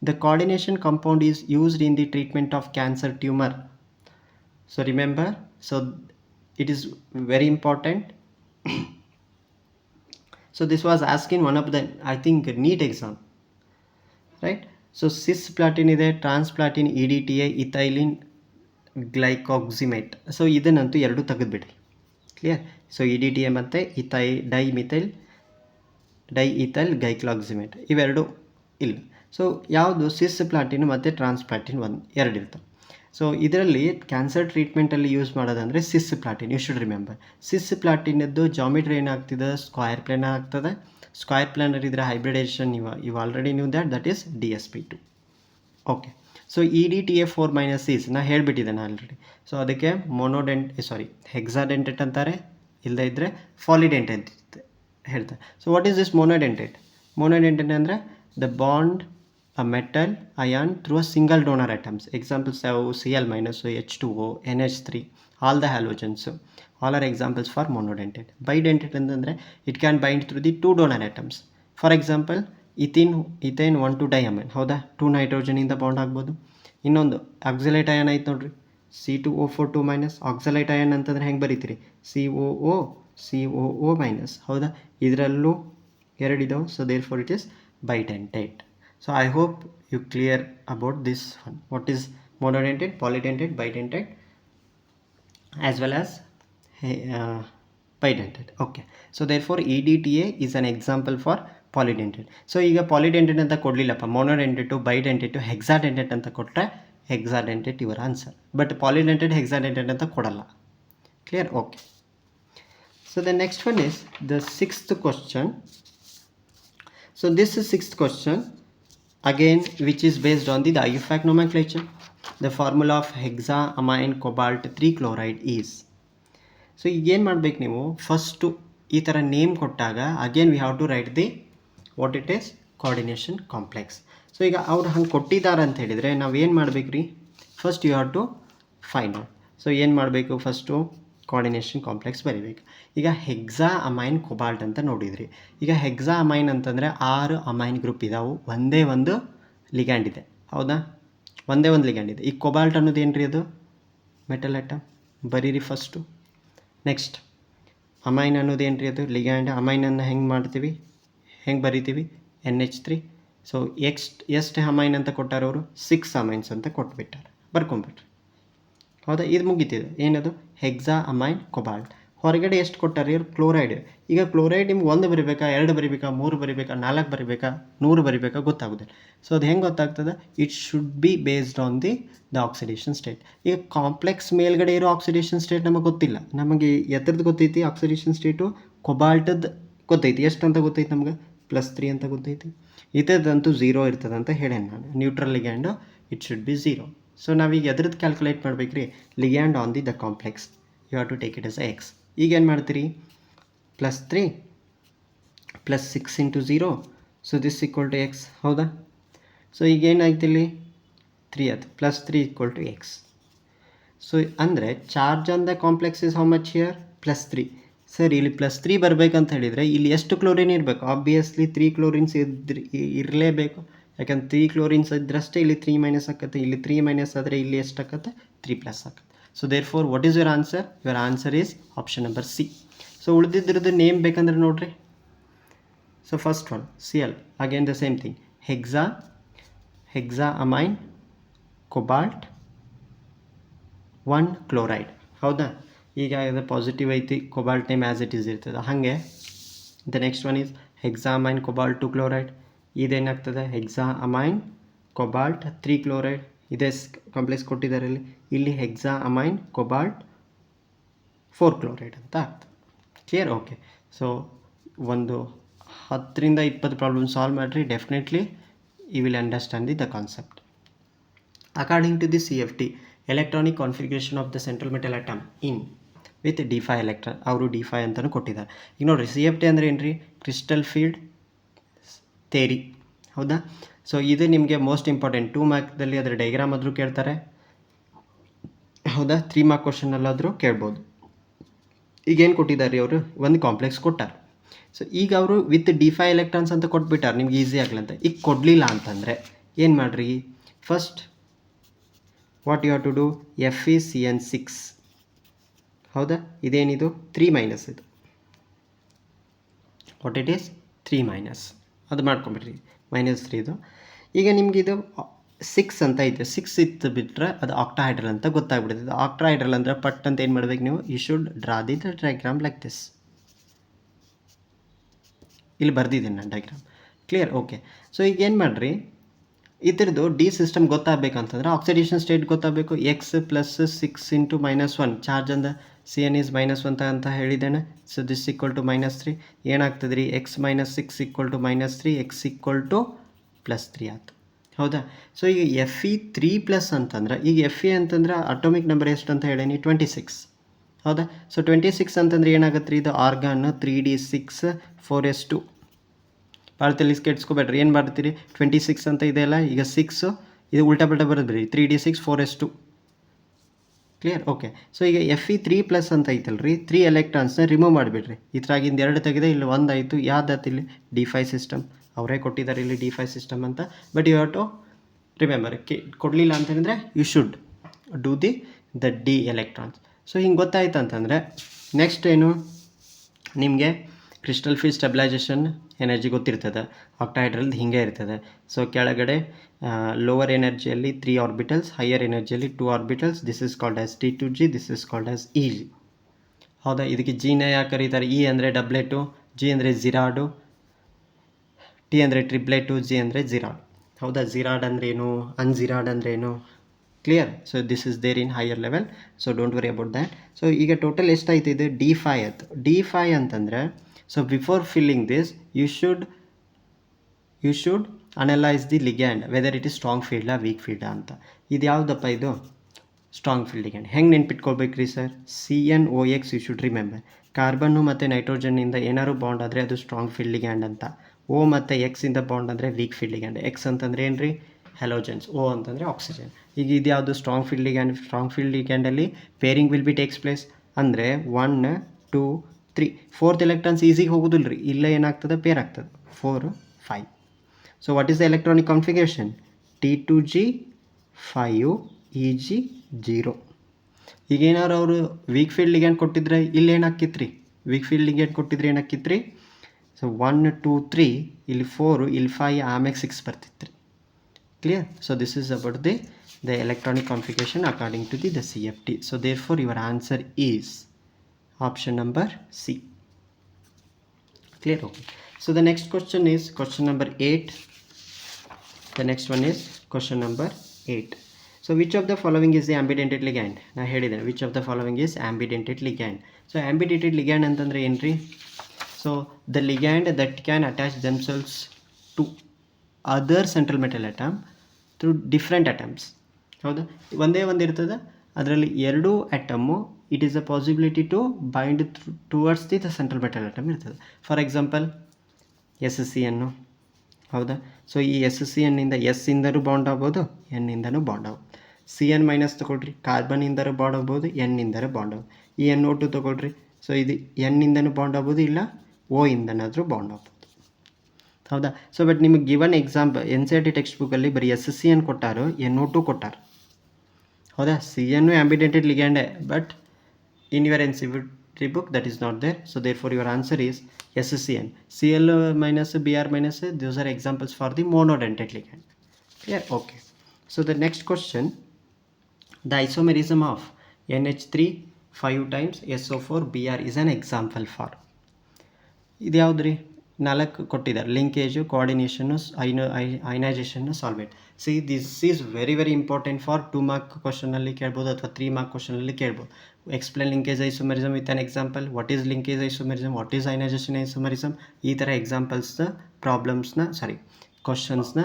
the coordination compound is used in the treatment of cancer tumor. So remember, so it is very important. So this was asked in one of the, I think, NEET exam, right? So cisplatin ಇದೆ, ಟ್ರಾನ್ಸ್ಪ್ಲಾಟಿನ್, EDTA, ethylene ಗ್ಲೈಕಾಕ್ಸಿಮೇಟ್. So ಇದನ್ನಂತೂ ಎರಡು ತೆಗೆದುಬಿಡ್ರಿ. Clear? So EDTA ಮತ್ತು ಡೈಇಥೈಲ್ ಗೈಕ್ಲಾಕ್ಸಿಮೇಟ್ ಇವೆರಡು ಇಲ್ಲ. So ಯಾವುದು? ಸಿಸ್ಪ್ಲಾಟಿನ್ ಮತ್ತು ಟ್ರಾನ್ಸ್ಪ್ಲಾಟಿನ್ ಎರಡು ಇರ್ತವೆ. So ಇದರಲ್ಲಿ ಕ್ಯಾನ್ಸರ್ ಟ್ರೀಟ್ಮೆಂಟಲ್ಲಿ ಯೂಸ್ ಮಾಡೋದಂದರೆ ಸಿಸ್ಪ್ಲಾಟಿನ್. ಯು ಶುಡ್ ರಿಮೆಂಬರ್, ಸಿಸ್ಪ್ಲಾಟಿನದ್ದು ಜಾಮಿಟ್ರಿ ಏನಾಗ್ತದೆ? ಸ್ಕ್ವಯರ್ ಪ್ಲೇನರ್ ಆಗ್ತದೆ. ಸ್ಕ್ವಯರ್ ಪ್ಲೇನರ್ ಇದ್ರೆ ಹೈಬ್ರಿಡೇಷನ್ ಇವು already knew that is DsP2. Okay. So EDTA 4- is ನಾ ಹೇಳಿಬಿಟ್ಟಿದ್ದೇನೆ ಆಲ್ರೆಡಿ. ಸೊ ಅದಕ್ಕೆ ಹೆಕ್ಸಾಡೆಂಟೇಟ್ ಅಂತಾರೆ, ಇಲ್ಲದೇ ಇದ್ದರೆ ಪಾಲಿಡೆಂಟೇಟ್ ಹೇಳ್ತಾರೆ. So what is this monodentate? Monodentate ಅಂದರೆ the bond a metal ion through a single donor atoms. Examples have Cl-, H2O, NH3, all the halogens. All are examples for monodentate. Bidentate ಅಂತಂದರೆ it can bind through the 2 donor atoms. For example, ethane 1 to diamine, ಹೌದಾ? 2 ನೈಟ್ರೋಜನಿಂದ bond ಆಗ್ಬೋದು. ಇನ್ನೊಂದು oxalate ion ಐತೆ ನೋಡ್ರಿ, C2O4 2-. Oxalate ion ಅಂತಂದರೆ ಹೆಂಗೆ ಬರೀತೀರಿ? COO, ಹೌದಾ? ಇದರಲ್ಲೂ ಎರಡಿದಾವೆ. So therefore it is bidentate. So I hope you clear about this one. What is monodentate, polydentate, bidentate, as well as bidentate. Okay. So therefore EDTA is an example for polydentate. So ಈಗ polydentate ಅಂತ ಕೊಡಲಿಲ್ಲಪ್ಪ, monodentate, bidentate, hexadentate ಅಂತ ಕೊಟ್ಟರೆ hexadentate your answer. But polydentate, hexadentate ಅಂತ ಕೊಡಲ್ಲ. Clear? Okay. So the next one is the sixth question. So this is sixth question again, which is based on the IUPAC nomenclature. The formula of hexaamine cobalt 3 chloride is. So ಈಗೇನು ಮಾಡ್ಬೇಕು ನೀವು, first ಈ ಥರ name ಕೊಟ್ಟಾಗ again we have to write the what it is coordination complex. So ಈಗ ಅವ್ರು ಹಂಗೆ ಕೊಟ್ಟಿದ್ದಾರೆ ಅಂತ ಹೇಳಿದರೆ ನಾವೇನು ಮಾಡ್ಬೇಕು ರೀ, first you have to find out. So ಏನು ಮಾಡಬೇಕು, ಫಸ್ಟು ಕೋಆರ್ಡಿನೇಷನ್ ಕಾಂಪ್ಲೆಕ್ಸ್ ಬರೀಬೇಕು. ಈಗ ಹೆಕ್ಸಾ ಅಮೈನ್ ಕೊಬಾಲ್ಟ್ ಅಂತ ನೋಡಿದ್ರಿ. ಈಗ ಹೆಕ್ಸಾ ಅಮೈನ್ ಅಂತಂದರೆ 6 ಅಮೈನ್ ಗ್ರೂಪ್ ಇದಾವೆ, ಒಂದೇ ಒಂದು ಲಿಗ್ಯಾಂಡ್ ಇದೆ. ಹೌದಾ? ಒಂದೇ ಒಂದು ಲಿಗ್ಯಾಂಡ್ ಇದೆ. ಈಗ ಕೊಬಾಲ್ಟ್ ಅನ್ನೋದು ಏನು ರೀ, ಅದು ಮೆಟಲ್ ಆಟಮ್. ಬರೀರಿ ಫಸ್ಟು. ನೆಕ್ಸ್ಟ್ ಅಮೈನ್ ಅನ್ನೋದು ಏನು ರೀ, ಅದು ಲಿಗ್ಯಾಂಡ್. ಅಮೈನನ್ನು ಹೆಂಗೆ ಮಾಡ್ತೀವಿ, ಹೆಂಗೆ ಬರಿತೀವಿ, NH3. ಸೊ ಎಷ್ಟು ಅಮೈನ್ ಅಂತ ಕೊಟ್ಟಾರ ಅವರು, 6 ಅಮೈನ್ಸ್ ಅಂತ ಕೊಟ್ಬಿಟ್ಟಾರೆ, ಬರ್ಕೊಂಬಿಟ್ರೆ. ಹೌದಾ? ಇದು ಮುಗಿತಿದೆ. ಏನದು, ಹೆಕ್ಸಾ ಅಮೈನ್ ಕೊಬಾಲ್ಟ್. ಹೊರಗಡೆ ಎಷ್ಟು ಕೊಟ್ಟಾರೆ ಇವ್ರು, ಕ್ಲೋರೈಡ್. ಈಗ ಕ್ಲೋರೈಡ್ ನಿಮ್ಗೆ 1 ಬರಿಬೇಕಾ, 2 ಬರಿಬೇಕಾ, 3 ಬರಿಬೇಕಾ, 4 ಬರಿಬೇಕಾ, 100 ಬರಿಬೇಕಾ ಗೊತ್ತಾಗೋದಿಲ್ಲ. ಸೊ ಅದು ಹೆಂಗೆ ಗೊತ್ತಾಗ್ತದೆ, it should B based on the oxidation state. ಈಗ ಕಾಂಪ್ಲೆಕ್ಸ್ ಮೇಲ್ಗಡೆ ಇರೋ ಆಕ್ಸಿಡೇಷನ್ ಸ್ಟೇಟ್ ನಮಗೆ ಗೊತ್ತಿಲ್ಲ. ನಮಗೆ ಎತ್ತರದ್ದು ಗೊತ್ತೈತಿ ಆಕ್ಸಿಡೇಷನ್ ಸ್ಟೇಟು, ಕೊಬಾಲ್ಟದ್ದು ಗೊತ್ತೈತಿ. ಎಷ್ಟು ಅಂತ ಗೊತ್ತೈತಿ ನಮ್ಗೆ, +3 ಅಂತ ಗೊತ್ತೈತಿ. ಇದರದಂತೂ 0 ಇರ್ತದೆ ಅಂತ ಹೇಳೇನು ನಾನು. Neutral ligand it should be 0. So ನಾವೀಗ ಎದ್ರದ್ದು ಕ್ಯಾಲ್ಕುಲೇಟ್ ಮಾಡ್ಬೇಕು ರೀ, ligand on the complex. You have to take it as X. ಈಗ ಏನು ಮಾಡ್ತೀರಿ, +3 + 6 × 0. So this equal to X. ಹೌದಾ? ಸೊ ಈಗ ಏನಾಯ್ತು ಇಲ್ಲಿ, 3 ಆಯ್ತು. +3 = ಎಕ್ಸ್. ಸೊ ಅಂದರೆ charge on the complex is how much here, +3. Sir ಇಲ್ಲಿ +3 ಬರಬೇಕಂತ ಹೇಳಿದರೆ ಇಲ್ಲಿ ಎಷ್ಟು ಕ್ಲೋರಿನ್ ಇರಬೇಕು, ಆಬ್ವಿಯಸ್ಲಿ 3 ಕ್ಲೋರಿನ್ಸ್ ಇರಲೇಬೇಕು. ಯಾಕಂದ್ರೆ 3 ಕ್ಲೋರಿನ್ಸ್ ಇದ್ರಷ್ಟೇ ಇಲ್ಲಿ 3- ಆಕತ್ತೆ. ಇಲ್ಲಿ 3- ಆದರೆ ಇಲ್ಲಿ ಎಷ್ಟು ಆಕತ್ತೆ, 3+ ಆಕತ್ತೆ. So therefore what is your answer, your answer is option number C. So ಉಳಿದಿದ್ರದ್ದು ನೇಮ್ ಬೇಕಂದ್ರೆ ನೋಡ್ರಿ. So first one Cl, again the same thing, hexa amine cobalt 1 chloride. ಹೌದಾ? ಈಗ ಇದು ಪಾಸಿಟಿವ್ ಐತಿ, cobalt name as it is ಇರ್ತದೆ. ಹಾಗೆ the next one is hexa amine cobalt 2 chloride. ಇದೇನಾಗ್ತದೆ, ಹೆಕ್ಸಾ ಅಮೈನ್ ಕೊಬಾಲ್ಟ್ 3 ಕ್ಲೋರೈಡ್. ಇದೇ ಕಾಂಪ್ಲೆಕ್ಸ್ ಕೊಟ್ಟಿದ್ದಾರೆ ಇಲ್ಲಿ. ಇಲ್ಲಿ ಹೆಕ್ಸಾ ಅಮೈನ್ ಕೊಬಾಲ್ಟ್ 4 ಕ್ಲೋರೈಡ್ ಅಂತ ಆಗ್ತದೆ. ಕ್ಲಿಯರ್? ಓಕೆ. ಸೊ ಒಂದು 10 ರಿಂದ 20 ಪ್ರಾಬ್ಲಮ್ ಸಾಲ್ವ್ ಮಾಡಿರಿ, definitely you will understand the concept. According to the CFT, electronic configuration of the central metal atom in with D5 electron. ಅವರು D5 ಅಂತಲೂ ಕೊಟ್ಟಿದ್ದಾರೆ. ಈಗ ನೋಡಿರಿ, CFT ಅಂದರೆ ಏನು ರೀ, ಕ್ರಿಸ್ಟಲ್ ಫೀಲ್ಡ್ ಥೇರಿ. ಹೌದಾ? ಸೊ ಇದು ನಿಮಗೆ ಮೋಸ್ಟ್ ಇಂಪಾರ್ಟೆಂಟ್. 2 ಮಾರ್ಕ್ದಲ್ಲಿ ಅದರ ಡೈಗ್ರಾಮ್ ಆದರೂ ಕೇಳ್ತಾರೆ. ಹೌದಾ? 3 ಮಾರ್ಕ್ ಕ್ವಶನಲ್ಲಾದರೂ ಕೇಳ್ಬೋದು. ಈಗೇನು ಕೊಟ್ಟಿದ್ದಾರೆ ಅವರು, ಒಂದು ಕಾಂಪ್ಲೆಕ್ಸ್ ಕೊಟ್ಟಾರೆ. ಸೊ ಈಗ ಅವರು ವಿತ್ D5 ಎಲೆಕ್ಟ್ರಾನ್ಸ್ ಅಂತ ಕೊಟ್ಬಿಟ್ಟಾರೆ ನಿಮ್ಗೆ ಈಸಿ ಆಗಲಂತ. ಈಗ ಕೊಡಲಿಲ್ಲ ಅಂತಂದರೆ ಏನು ಮಾಡಿರಿ, first what you have to do, FeCN6. ಹೌದಾ? ಇದೇನಿದು 3- ಇದು ವಾಟ್ ಇಟ್ ಈಸ್ 3- ಅದು ಮಾಡ್ಕೊಂಬಿಡ್ರಿ, -3 ಇದು. ಈಗ ನಿಮಗಿದು 6 ಅಂತ ಐತೆ, 6 ಇತ್ತು ಬಿಟ್ಟರೆ ಅದು ಆಕ್ಟಾಹೈಡ್ರಲ್ ಅಂತ ಗೊತ್ತಾಗ್ಬಿಡ್ತದೆ. ಆಕ್ಟಾಹೈಡ್ರಲ್ ಅಂದರೆ ಪಟ್ ಅಂತ ಏನು ಮಾಡ್ಬೇಕು ನೀವು, you should draw the diagram like this. ಇಲ್ಲಿ ಬರ್ದಿದ್ದೀನಿ ನಾನು ಡಯಾಗ್ರಾಮ್. ಕ್ಲಿಯರ್? ಓಕೆ. ಸೊ ಈಗ ಏನು ಮಾಡಿರಿ, ಇದ್ರದ್ದು ಡಿ ಸಿಸ್ಟಮ್ ಗೊತ್ತಾಗಬೇಕಂತಂದ್ರೆ ಆಕ್ಸಿಡೇಷನ್ ಸ್ಟೇಟ್ ಗೊತ್ತಾಗಬೇಕು. X + 6 × -1 ಚಾರ್ಜ್ ಅಂದ Cn is -1 ಅಂತ ಹೇಳಿದ್ದೇನೆ. So this equal to -3. ಏನಾಗ್ತದೆ ರೀ, X - 6 = -3, X = +3 ಆಯ್ತು. ಹೌದಾ? ಸೊ ಈಗ Fe3+ ಅಂತಂದ್ರೆ, ಈಗ Fe ಅಂತಂದ್ರೆ ಅಟೋಮಿಕ್ ನಂಬರ್ ಎಷ್ಟು ಅಂತ ಹೇಳೀನಿ, 26. ಹೌದಾ? ಸೊ 26 ಅಂತಂದ್ರೆ ಏನಾಗುತ್ತೆ ರೀ, ಇದು ಆರ್ಗಾನ್ 3d6 4s2. ಭಾಳ ತಲೆ ಕೆಡ್ಸ್ಕೊಬೇಡ್ರಿ. ಏನು ಮಾಡ್ತೀರಿ, 26 ಅಂತ ಇದೆಯಲ್ಲ, ಈಗ 6 ಇದು ಉಲ್ಟಾ ಪಲ್ಟಾ ಬರೋದ್ರಿ, 3d6 4s2. Clear? Okay. So ಈಗ Fe3+ ಅಂತ ಐತಲ್ರಿ, 3 ಎಲೆಕ್ಟ್ರಾನ್ಸ್ನ ರಿಮೂವ್ ಮಾಡಿಬಿಡ್ರಿ. ಇದ್ರಾಗಿಂದ 2 ತೆಗೆದೆ, ಇಲ್ಲಿ 1 ಆಯಿತು. ಯಾವ್ದಾಯ್ತು ಇಲ್ಲಿ, D5 ಸಿಸ್ಟಮ್. ಅವರೇ ಕೊಟ್ಟಿದ್ದಾರೆ ಇಲ್ಲಿ D5 ಸಿಸ್ಟಮ್ ಅಂತ. But you have to remember, ಕೊಡಲಿಲ್ಲ ಅಂತಂದರೆ you should do the D electrons. So ಹಿಂಗೆ ಗೊತ್ತಾಯ್ತು ಅಂತಂದರೆ ನೆಕ್ಸ್ಟ್ ಏನು, ನಿಮಗೆ ಕ್ರಿಸ್ಟಲ್ ಫೀಲ್ಡ್ ಸ್ಟೆಬಿಲೈಸೇಷನ್ ಎನರ್ಜಿ ಗೊತ್ತಿರ್ತದೆ. ಆಕ್ಟಾಹೈಡ್ರಲ್ದು ಹಿಂಗೆ ಇರ್ತದೆ. ಸೊ ಕೆಳಗಡೆ ಲೋವರ್ ಎನರ್ಜಿಯಲ್ಲಿ 3 ಆರ್ಬಿಟಲ್ಸ್, ಹೈಯರ್ ಎನರ್ಜಿಯಲ್ಲಿ 2 orbitals. This is called as T2G, this is called as EG. ಹೌದಾ? ಇದಕ್ಕೆ Gನ ಯಾಕೆ ಕರೀತಾರೆ, E ಅಂದರೆ ಡಬ್ಲೆಟು, G ಅಂದರೆ ಜಿರಾಡು, ಟಿ ಅಂದರೆ ಟ್ರಿಪ್ಲೆಟು, ಜಿ ಅಂದರೆ ಜಿರಾಡ್. ಹೌದಾ, ಜಿರಾಡ್ ಅಂದ್ರೇನು, ಅನ್ಜಿರಾಡ್ ಅಂದ್ರೇನು, clear. So this is there in higher level, so don't worry about that. So ಈಗ ಟೋಟಲ್ ಎಷ್ಟಾಯ್ತು ಇದು D5 ಆಯ್ತು. D5 ಅಂತಂದರೆ so before filling this you should analyse the ligand whether it is strong ಫೀಲ್ಡಾ weak ಫೀಲ್ಡಾ ಅಂತ. ಇದು ಯಾವುದಪ್ಪ, ಇದು ಸ್ಟ್ರಾಂಗ್ ಫೀಲ್ಡ್ ಲಿಗ್ಯಾಂಡ್. ಹೆಂಗೆ ನೆನ್ಪಿಟ್ಕೊಳ್ಬೇಕ್ರಿ sir, CnOx you should remember. ಕಾರ್ಬನ್ನು ಮತ್ತು ನೈಟ್ರೋಜನ್ನಿಂದ ಏನಾದ್ರು ಬಾಂಡ್ ಆದರೆ ಅದು ಸ್ಟ್ರಾಂಗ್ ಫೀಲ್ಡ್ ಲಿಗ್ಯಾಂಡ್ ಅಂತ. O ಮತ್ತು X ಇಂದ ಬಾಂಡ್ ಅಂದರೆ ವೀಕ್ ಫೀಲ್ಡ್ ಲಿಗ್ಯಾಂಡ್. X ಅಂತಂದರೆ ಏನು ರೀ, ಹ್ಯಾಲೋಜನ್ಸ್. O ಅಂತಂದರೆ ಆಕ್ಸಿಜನ್. ಈಗ ಇದು ಯಾವುದು strong field ligand. Strong field ಲಿಗ್ಯಾಂಡಲ್ಲಿ pairing will be takes place. ಅಂದರೆ 1 2 3 4th ಎಲೆಕ್ಟ್ರಾನ್ಸ್ ಈಸಿಗೆ ಹೋಗೋದಿಲ್ಲ ರೀ, ಇಲ್ಲೇ ಏನಾಗ್ತದೆ, ಪೇರ್ ಆಗ್ತದೆ 4 5. So what is the electronic configuration, T2G 5 EG 0. ಈಗೇನಾದ್ರು ಅವರು ವೀಕ್ ಫೀಲ್ಡ್ ಲಿಗ್ಯಾಂಡ್ ಕೊಟ್ಟಿದ್ರೆ ಇಲ್ಲಿ ಏನಾಕಿತ್ತು ರೀ, ವೀಕ್ ಫೀಲ್ಡ್ ಲಿಗ್ಯಾಂಡ್ ಕೊಟ್ಟಿದ್ರೆ ಏನಾಕಿತ್ತು ರೀ, ಸೊ 1 2 3 ಇಲ್ಲಿ 4 ಇಲ್ಲಿ 5 ಆಮೇಲೆ 6 ಬರ್ತಿತ್ತು ರೀ. Clear. So this is about the electronic configuration according to the CFT. So therefore your answer is option number C. Clear. Okay. So the next question is question number 8. The next one is question number 8. So which of the following is the ambidentate ligand? Now here which of the following is ambidentate ligand? So ambidentate ligand antandre entry. So the ligand that can attach themselves to other central metal atom through different atoms. ಹೌದಾ, ಒಂದೇ ಒಂದು ಇರ್ತದೆ, ಅದರಲ್ಲಿ ಎರಡು atom it is a possibility to bind towards the central metal atom ಇರ್ತದೆ. For example SCN. ಹೌದಾ, so ಈ SCNನಿಂದ S ಇಂದನೂ ಬಾಂಡ್ ಆಗ್ಬೋದು, N ಇಂದನೂ ಬಾಂಡ್ ಆಗ್ಬೋದು. CN ಮೈನಸ್ ತೊಗೊಳ್ರಿ, ಕಾರ್ಬನ್ನಿಂದನೂ ಬಾಂಡ್ ಆಗ್ಬೋದು, N ಇಂದನೂ ಬಾಂಡ್ ಆಗ್ಬೋದು. ಈ NO2 ತೊಗೊಳ್ರಿ, ಸೊ ಇದು N ಇಂದನೂ ಬಾಂಡ್ ಆಗ್ಬೋದು, ಇಲ್ಲ O ಇಂದನಾದರೂ ಬಾಂಡ್ ಆಗ್ಬೋದು. ಹೌದಾ, ಸೊ ಬಟ್ ನಿಮಗೆ ಗಿವನ್ ಎಕ್ಸಾಂಪಲ್ NCERT ಟೆಕ್ಸ್ಟ್ ಬುಕ್ಕಲ್ಲಿ ಬರೀ SCN ಕೊಟ್ಟಾರು, NO2 ಕೊಟ್ಟಾರು. ಹೌದಾ, CN ಆಂಬಿಡೆಂಟೆಡ್ ಲಿಗ್ಯಾಂಡೇ, but in your NCERT book that is not there. So therefore your answer is SCN. Cl minus Br minus, those are examples for the monodentate ligand. Yeah, okay. So the next question, the isomerism of NH3 5 times SO4 Br is an example for. ಇದು ಯಾವ್ದು ರೀ, 4 ಕೊಟ್ಟಿದ್ದಾರೆ, linkage, ಕೋಆರ್ಡಿನೇಷನ್ನು, ಐನೈಜೇಷನ್ನು, solvate. See this is very very important for 2 mark ಕ್ವಶನಲ್ಲಿ ಕೇಳ್ಬೋದು ಅಥವಾ 3 mark ಕ್ವಶನಲ್ಲಿ ಕೇಳ್ಬೋದು. Explain linkage isomerism with an example, what is linkage isomerism, what is ಐನೈಜೇಷನ್ isomerism, ಈ ಥರ ಎಕ್ಸಾಂಪಲ್ಸ್ನ ಕ್ವಶನ್ಸ್ನ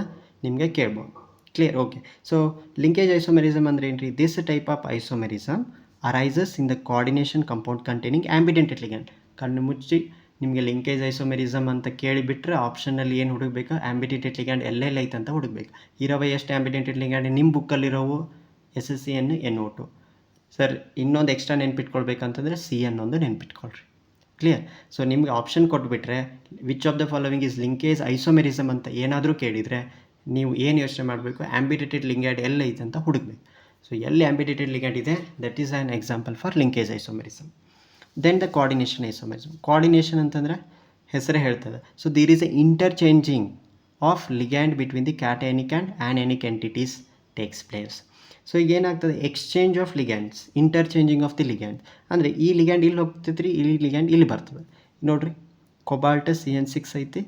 ನಿಮಗೆ ಕೇಳ್ಬೋದು. Clear. Okay. So linkage isomerism ಅಂದರೆ ಏನು ರೀ, this type of isomerism arises in the coordination compound containing ambidentate ligand. ಕಣ್ಣು ಮುಚ್ಚಿ ನಿಮಗೆ ಲಿಂಕೇಜ್ ಐಸೋಮೆರಿಸಮ್ ಅಂತ ಕೇಳಿಬಿಟ್ರೆ ಆಪ್ಷನಲ್ಲಿ ಏನು ಹುಡುಗಬೇಕು, ಆಂಬಿಡೆಂಟೆಡ್ ಲಿಗ್ಯಾಂಡ್ ಎಲ್ಲೆಲ್ಲ ಐತೆ ಅಂತ ಹುಡುಗಬೇಕು. ಇರೋವೆ ಎಷ್ಟು ಆಂಬಿಡೆಂಟೆಡ್ ಲಿಗ್ಯಾಂಡ್ ನಿಮ್ಮ ಬುಕ್ಕಲ್ಲಿರೋವು, SCN NO2. ಸರ್ ಇನ್ನೊಂದು ಎಕ್ಸ್ಟ್ರಾ ನೆನ್ಪಿಟ್ಕೊಳ್ಬೇಕಂತಂದರೆ CN ಒಂದು ನೆನ್ಪಿಟ್ಕೊಳ್ರಿ. ಕ್ಲಿಯರ್. ಸೊ ನಿಮಗೆ ಆಪ್ಷನ್ ಕೊಟ್ಬಿಟ್ರೆ which of the following is linkage isomerism ಅಂತ ಏನಾದರೂ ಕೇಳಿದರೆ ನೀವು ಏನು ಯೋಚನೆ ಮಾಡಬೇಕು, ಆಂಬಿಡೆಂಟೆಡ್ ಲಿಗ್ಯಾಂಡ್ ಎಲ್ಲ ಐತೆ ಅಂತ ಹುಡುಗಬೇಕು. ಸೊ ಎಲ್ಲಿ ಆಂಬಿಡೆಂಟೆಡ್ ಲಿಗ್ಯಾಂಡ್ ಇದೆ, that is an example for linkage isomerism. Then the coordination isomerism. Coordination ಅಂತಂದರೆ ಹೆಸರೇ ಹೇಳ್ತದೆ. So there is a interchanging of ligand between the cationic and anionic entities takes place. So ಈಗ ಏನಾಗ್ತದೆ, exchange of ligands, interchanging of the ligand. ಅಂದರೆ ಈ ligand ಇಲ್ಲಿ ಹೋಗ್ತೈತೆ ರೀ, ಈ ಲಿಗ್ಯಾಂಡ್ ಇಲ್ಲಿ ಬರ್ತದೆ. ನೋಡಿರಿ, ಕೊಬಾಲ್ಟ್ CN6 ಐತಿ,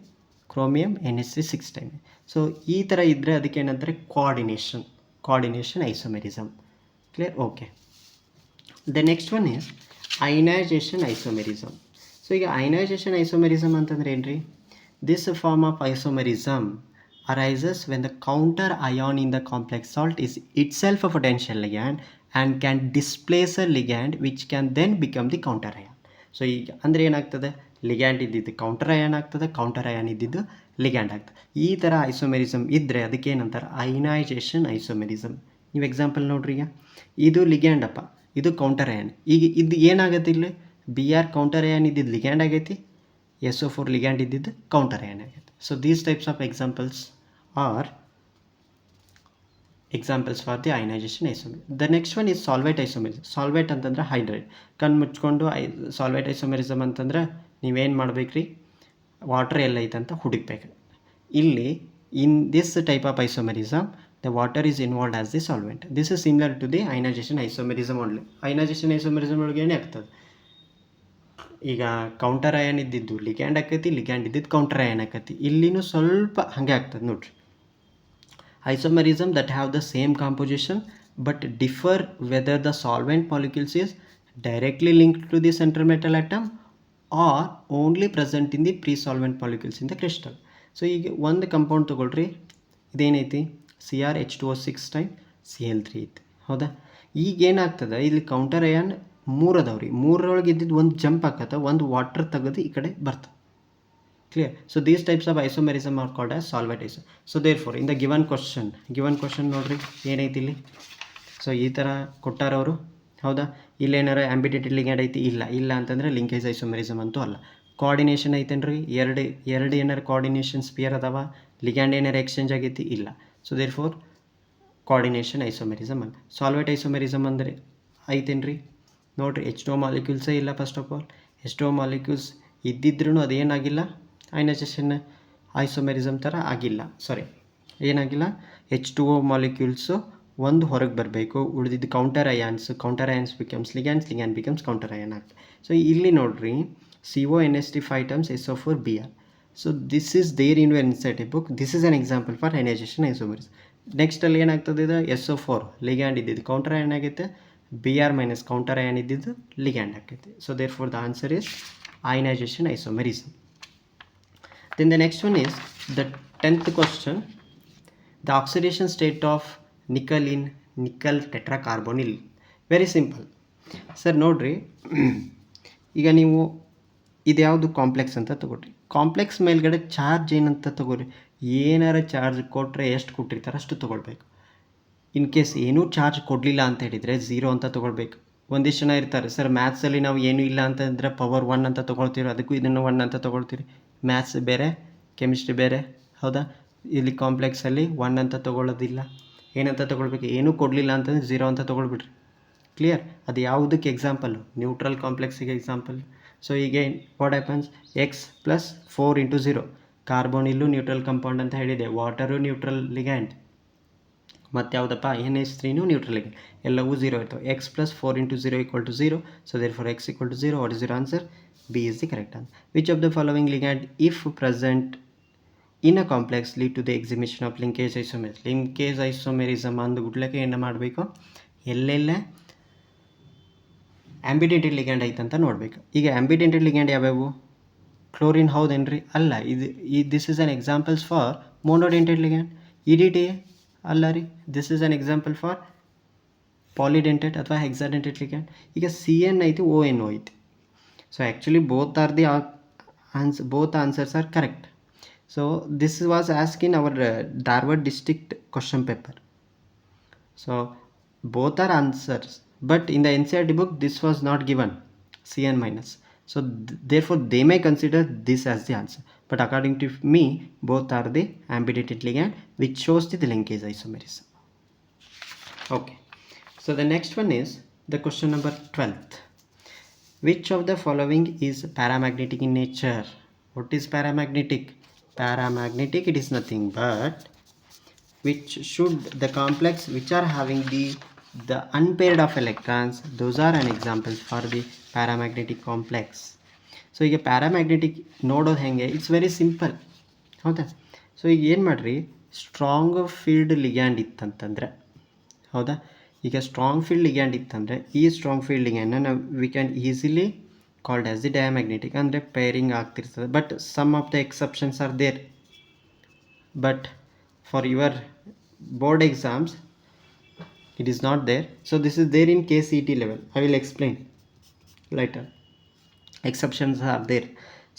ಕ್ರೋಮಿಯಂ NH3 6 ಟೈಮ್. ಸೊ ಈ ಥರ ಇದ್ದರೆ ಅದಕ್ಕೆ ಏನಂತಾರೆ, coordination isomerism. Clear. Okay. The next one is ಐನೈಜೇಷನ್ isomerism. So ಈಗ ಐನೈಜೇಷನ್ ಐಸೋಮೆರಿಸಮ್ ಅಂತಂದರೆ ಏನು ರೀ, this form of isomerism arises when the counter ion in the complex salt is itself a potential ligand and can displace a ligand which can then become the counter ion. So ಈಗ ಅಂದರೆ ಏನಾಗ್ತದೆ, ligand ಇದ್ದಿದ್ದು counter ion ಆಗ್ತದೆ, counter ion ಇದ್ದಿದ್ದು ligand ಆಗ್ತದೆ. ಈ ಥರ isomerism ಇದ್ದರೆ ಅದಕ್ಕೆ ಏನಂತಾರೆ, ಐನೈಜೇಷನ್ ಐಸೋಮೆರಿಸಮ್. ನೀವು ಎಕ್ಸಾಂಪಲ್ ನೋಡ್ರಿ, ಈಗ ಇದು ಲಿಗ್ಯಾಂಡ್ ಅಪ್ಪ, ಇದು ಕೌಂಟರ್ ಅಯಾನ್. ಈಗ ಇದು ಏನಾಗತ್ತೆ, ಇಲ್ಲಿ Br ಕೌಂಟರ್ ಅಯಾನ್ ಇದ್ದಿದ್ದು ಲಿಗ್ಯಾಂಡ್ ಆಗೈತಿ, SO4 ಲಿಗ್ಯಾಂಡ್ ಇದ್ದಿದ್ದು ಕೌಂಟರ್ ಅಯಾನ್ ಆಗೈತಿ. So these types of examples are examples for the ionization isomerism. The next one is solvate isomerism. Solvate ಅಂತಂದ್ರೆ ಹೈಡ್ರೈಡ್. ಕಣ್ಣು ಮುಚ್ಕೊಂಡು ಸಾಲ್ವೇಟ್ ಐಸೋಮೆರಿಸಮ್ ಅಂತಂದ್ರೆ ನೀವೇನು ಮಾಡ್ಬೇಕ್ರಿ, ವಾಟರ್ ಎಲ್ಲ ಐತೆ ಅಂತ ಹುಡುಕ್ಬೇಕು. ಇಲ್ಲಿ in this type of isomerism the water is involved as the solvent. This is similar to the ionization isomerism only. Ionization isomerism ಒಳಗೆ ಏನೇ ಆಗ್ತದೆ, ಈಗ ಕೌಂಟರ್ ಅಯಾನ್ ಇದ್ದಿದ್ದು ಲಿಗ್ಯಾಂಡ್ ಆಕೈತಿ, ಲಿಗ್ಯಾಂಡ್ ಇದ್ದಿದ್ದು ಕೌಂಟರ್ ಅಯಾನ್ ಆಕೈತಿ. ಇಲ್ಲಿನೂ ಸ್ವಲ್ಪ ಹಾಗೆ ಆಗ್ತದೆ ನೋಡ್ರಿ. Isomerism that have the same composition but differ whether the solvent molecules is directly linked to the central metal atom or only present in the pre-solvent molecules in the crystal. So ಈಗ ಒಂದು compound ತೊಗೊಳ್ರಿ, ಇದೇನೈತಿ CrH2O6 time Cl3 ಐತಿ, ಹೌದಾ? ಈಗ ಏನಾಗ್ತದೆ, ಇಲ್ಲಿ counter ion 3 ಅದಾವ್ರಿ, 3ರೊಳಗೆ ಇದ್ದಿದ್ದು ಒಂದು ಜಂಪ್ ಆಕತ್ತ, ಒಂದು ವಾಟರ್ ತೆಗೆದು ಈ ಕಡೆ ಬರ್ತದೆ. Clear? So these types of isomerism are called as solvent isomer. So therefore in the given question ನೋಡ್ರಿ ಏನೈತಿ ಇಲ್ಲಿ. ಸೊ ಈ ಥರ ಕೊಟ್ಟಾರವರು, ಹೌದಾ? ಇಲ್ಲೇನಾರ ಆಂಬಿಡೆಂಟೆಡ್ ಲಿಗ್ಯಾಂಡ್ ಐತಿ, ಇಲ್ಲ ಅಂತಂದರೆ ಲಿಂಕೇಜ್ ಐಸೋಮೆರಿಸಮ್ ಅಂತೂ ಅಲ್ಲ. ಕೋಆರ್ಡಿನೇಷನ್ ಐತೇನ್ರಿ, ಎರಡು ಏನಾರು ಕೋಆರ್ಡಿನೇಷನ್ ಸ್ಪಿಯರ್ ಅದಾವ, ಲಿಗ್ಯಾಂಡ್ ಏನಾರು ಎಕ್ಸ್ಚೇಂಜ್ ಆಗೈತಿ, ಇಲ್ಲ. ಸೊ ದೇರ್ಫೋರ್ ಕೋಆರ್ಡಿನೇಷನ್ ಐಸೋಮೆರಿಸಮ್ ಅಲ್ಲ. ಸಾಲ್ವೇಟ್ ಐಸೋಮೆರಿಸಮ್ ಅಂದರೆ ಐತೇನ್ರಿ ನೋಡ್ರಿ, H2O ಮಾಲಿಕ್ಯೂಲ್ಸೇ ಇಲ್ಲ. First of all H2O molecules ಇದ್ದಿದ್ರೂ ಅದೇನಾಗಿಲ್ಲ, ಅಯನೈಸೇಷನ್ ಐಸೋಮೆರಿಸಮ್ ಥರ ಆಗಿಲ್ಲ. ಏನಾಗಿಲ್ಲ, H2O ಮಾಲಿಕ್ಯೂಲ್ಸು ಒಂದು ಹೊರಗೆ ಬರಬೇಕು, ಉಳಿದಿದ್ದು counter ions becomes ligands, ligand becomes counter ion ಆಗ್ತದೆ. ಸೊ ಇಲ್ಲಿ ನೋಡ್ರಿ CONH3 times SO4Br. So this is there in inside a book. This is an example for ionization isomerism. ನೆಕ್ಸ್ಟಲ್ಲಿ ಏನಾಗ್ತದೆ, ಇದು SO4 ಲಿಗ್ಯಾಂಡ್ ಇದ್ದಿದ್ದು ಕೌಂಟರ್ ಅಯಾನ್ ಆಗೈತೆ, Br minus counter ion ಇದ್ದಿದ್ದು ligand ಆಗೈತೆ. So therefore the answer is ionization isomerism. Then the next one is the 10th question. The oxidation state of nickel in nickel tetracarbonyl. Very simple. Sir ನೋಡ್ರಿ, ಈಗ ನೀವು ಇದು ಯಾವುದು complex ಅಂತ ತಗೊಳ್ರಿ. Complex ಮೇಲ್ಗಡೆ ಚಾರ್ಜ್ ಏನಂತ ತಗೋರಿ, ಏನಾರ ಚಾರ್ಜ್ ಕೊಟ್ಟರೆ ಎಷ್ಟು ಕೊಟ್ಟಿರ್ತಾರೆ ಅಷ್ಟು ತೊಗೊಳ್ಬೇಕು. ಇನ್ ಕೇಸ್ ಏನೂ ಚಾರ್ಜ್ ಕೊಡಲಿಲ್ಲ ಅಂತ ಹೇಳಿದರೆ 0 ಅಂತ ತೊಗೊಳ್ಬೇಕು. ಒಂದಿಷ್ಟು ಜನ ಇರ್ತಾರೆ, ಸರ್ ಮ್ಯಾಥ್ಸಲ್ಲಿ ನಾವು ಏನೂ ಇಲ್ಲ ಅಂತಂದರೆ ಪವರ್ 1 ಅಂತ ತೊಗೊಳ್ತೀವಿ, ಅದಕ್ಕೂ ಇದನ್ನು 1 ಅಂತ ತೊಗೊಳ್ತೀರಿ. ಮ್ಯಾಥ್ಸ್ ಬೇರೆ, ಕೆಮಿಸ್ಟ್ರಿ ಬೇರೆ, ಹೌದಾ? ಇಲ್ಲಿ ಕಾಂಪ್ಲೆಕ್ಸಲ್ಲಿ 1 ಅಂತ ತೊಗೊಳ್ಳೋದಿಲ್ಲ. ಏನಂತ ತೊಗೊಳ್ಬೇಕು, ಏನೂ ಕೊಡಲಿಲ್ಲ ಅಂತಂದರೆ 0 ಅಂತ ತೊಗೊಳ್ಬಿಡ್ರಿ. ಕ್ಲಿಯರ್? ಅದು ಯಾವುದಕ್ಕೆ ಎಕ್ಸಾಂಪಲ್ಲು? ನ್ಯೂಟ್ರಲ್ ಕಾಂಪ್ಲೆಕ್ಸಿಗೆ ಎಕ್ಸಾಂಪಲ್. ಸೊ ಈಗ what happens, X + 4 × 0. Carbonyl neutral compound ಅಂತ ಹೇಳಿದೆ, ವಾಟರು ನ್ಯೂಟ್ರಲ್ ಲಿಗ್ಯಾಂಡ್, ಮತ್ತು ಯಾವುದಪ್ಪ NH3 ನ್ಯೂಟ್ರಲ್ ಲಿಗ್ಯಾಂಡ್, ಎಲ್ಲವೂ 0 ಇರ್ತವೆ. X + 4 × 0 = 0. So therefore X = 0. What is your answer? B is the correct answer. Which of the following ligand if present in a complex lead to the exhibition of linkage isomerism? Linkage isomerism ಅಂದ ಗುಡ್ಲಕ್ಕೆ ಏನು ಮಾಡಬೇಕು, ಎಲ್ಲೆಲ್ಲೇ ಆಂಬಿಡೆಂಟೆಡ್ ligand ಐತಂತ ನೋಡಬೇಕು. ಈಗ ಆಂಬಿಡೆಂಟೆಡ್ ligand ಯಾವ್ಯಾವು? Chlorine ಹೌದೇನ್ರಿ? ಅಲ್ಲ. This is an examples for monodentate ligand. EDTA ಅಲ್ಲ ರೀ, this is an example for polydentate ಅಥವಾ ಹೆಕ್ಸಾಡೆಂಟೆಡ್ ಲಿಗ್ಯಾಂಡ್. ಈಗ CN ಐತಿ, ONO ಐತಿ. So actually both answers are correct. So this was ask in our Dharwad district question paper. So both are answers, but in the NCERT book this was not given, CN minus. So therefore they may consider this as the answer, but according to me both are the ambidentate ligand which shows the linkage isomerism. Okay, so the next one is the question number 12th. Which of the following is paramagnetic in nature? What is paramagnetic? Paramagnetic, it is nothing but which should the complex which are having the unpaired of electrons, those are an examples for the paramagnetic complex. So ಈಗ paramagnetic ನೋಡೋದು ಹೆಂಗೆ, it's very simple, ಹೌದಾ? So ಈಗ ಏನು ಮಾಡಿರಿ, strong field ligand ಇತ್ತಂತಂದರೆ, ಹೌದಾ? ಈಗ strong field ligand ಇತ್ತಂದರೆ ಈ ಸ್ಟ್ರಾಂಗ್ ಫೀಲ್ಡ್ ಲಿಗ್ಯಾಂಡ್ನ ನಾವು we can easily called as the diamagnetic, ಅಂದರೆ ಪೇರಿಂಗ್ ಆಗ್ತಿರ್ತದೆ. But some of the exceptions are there. But for your board exams it is not there. So this is there in KCET level. I will explain later. Exceptions are there.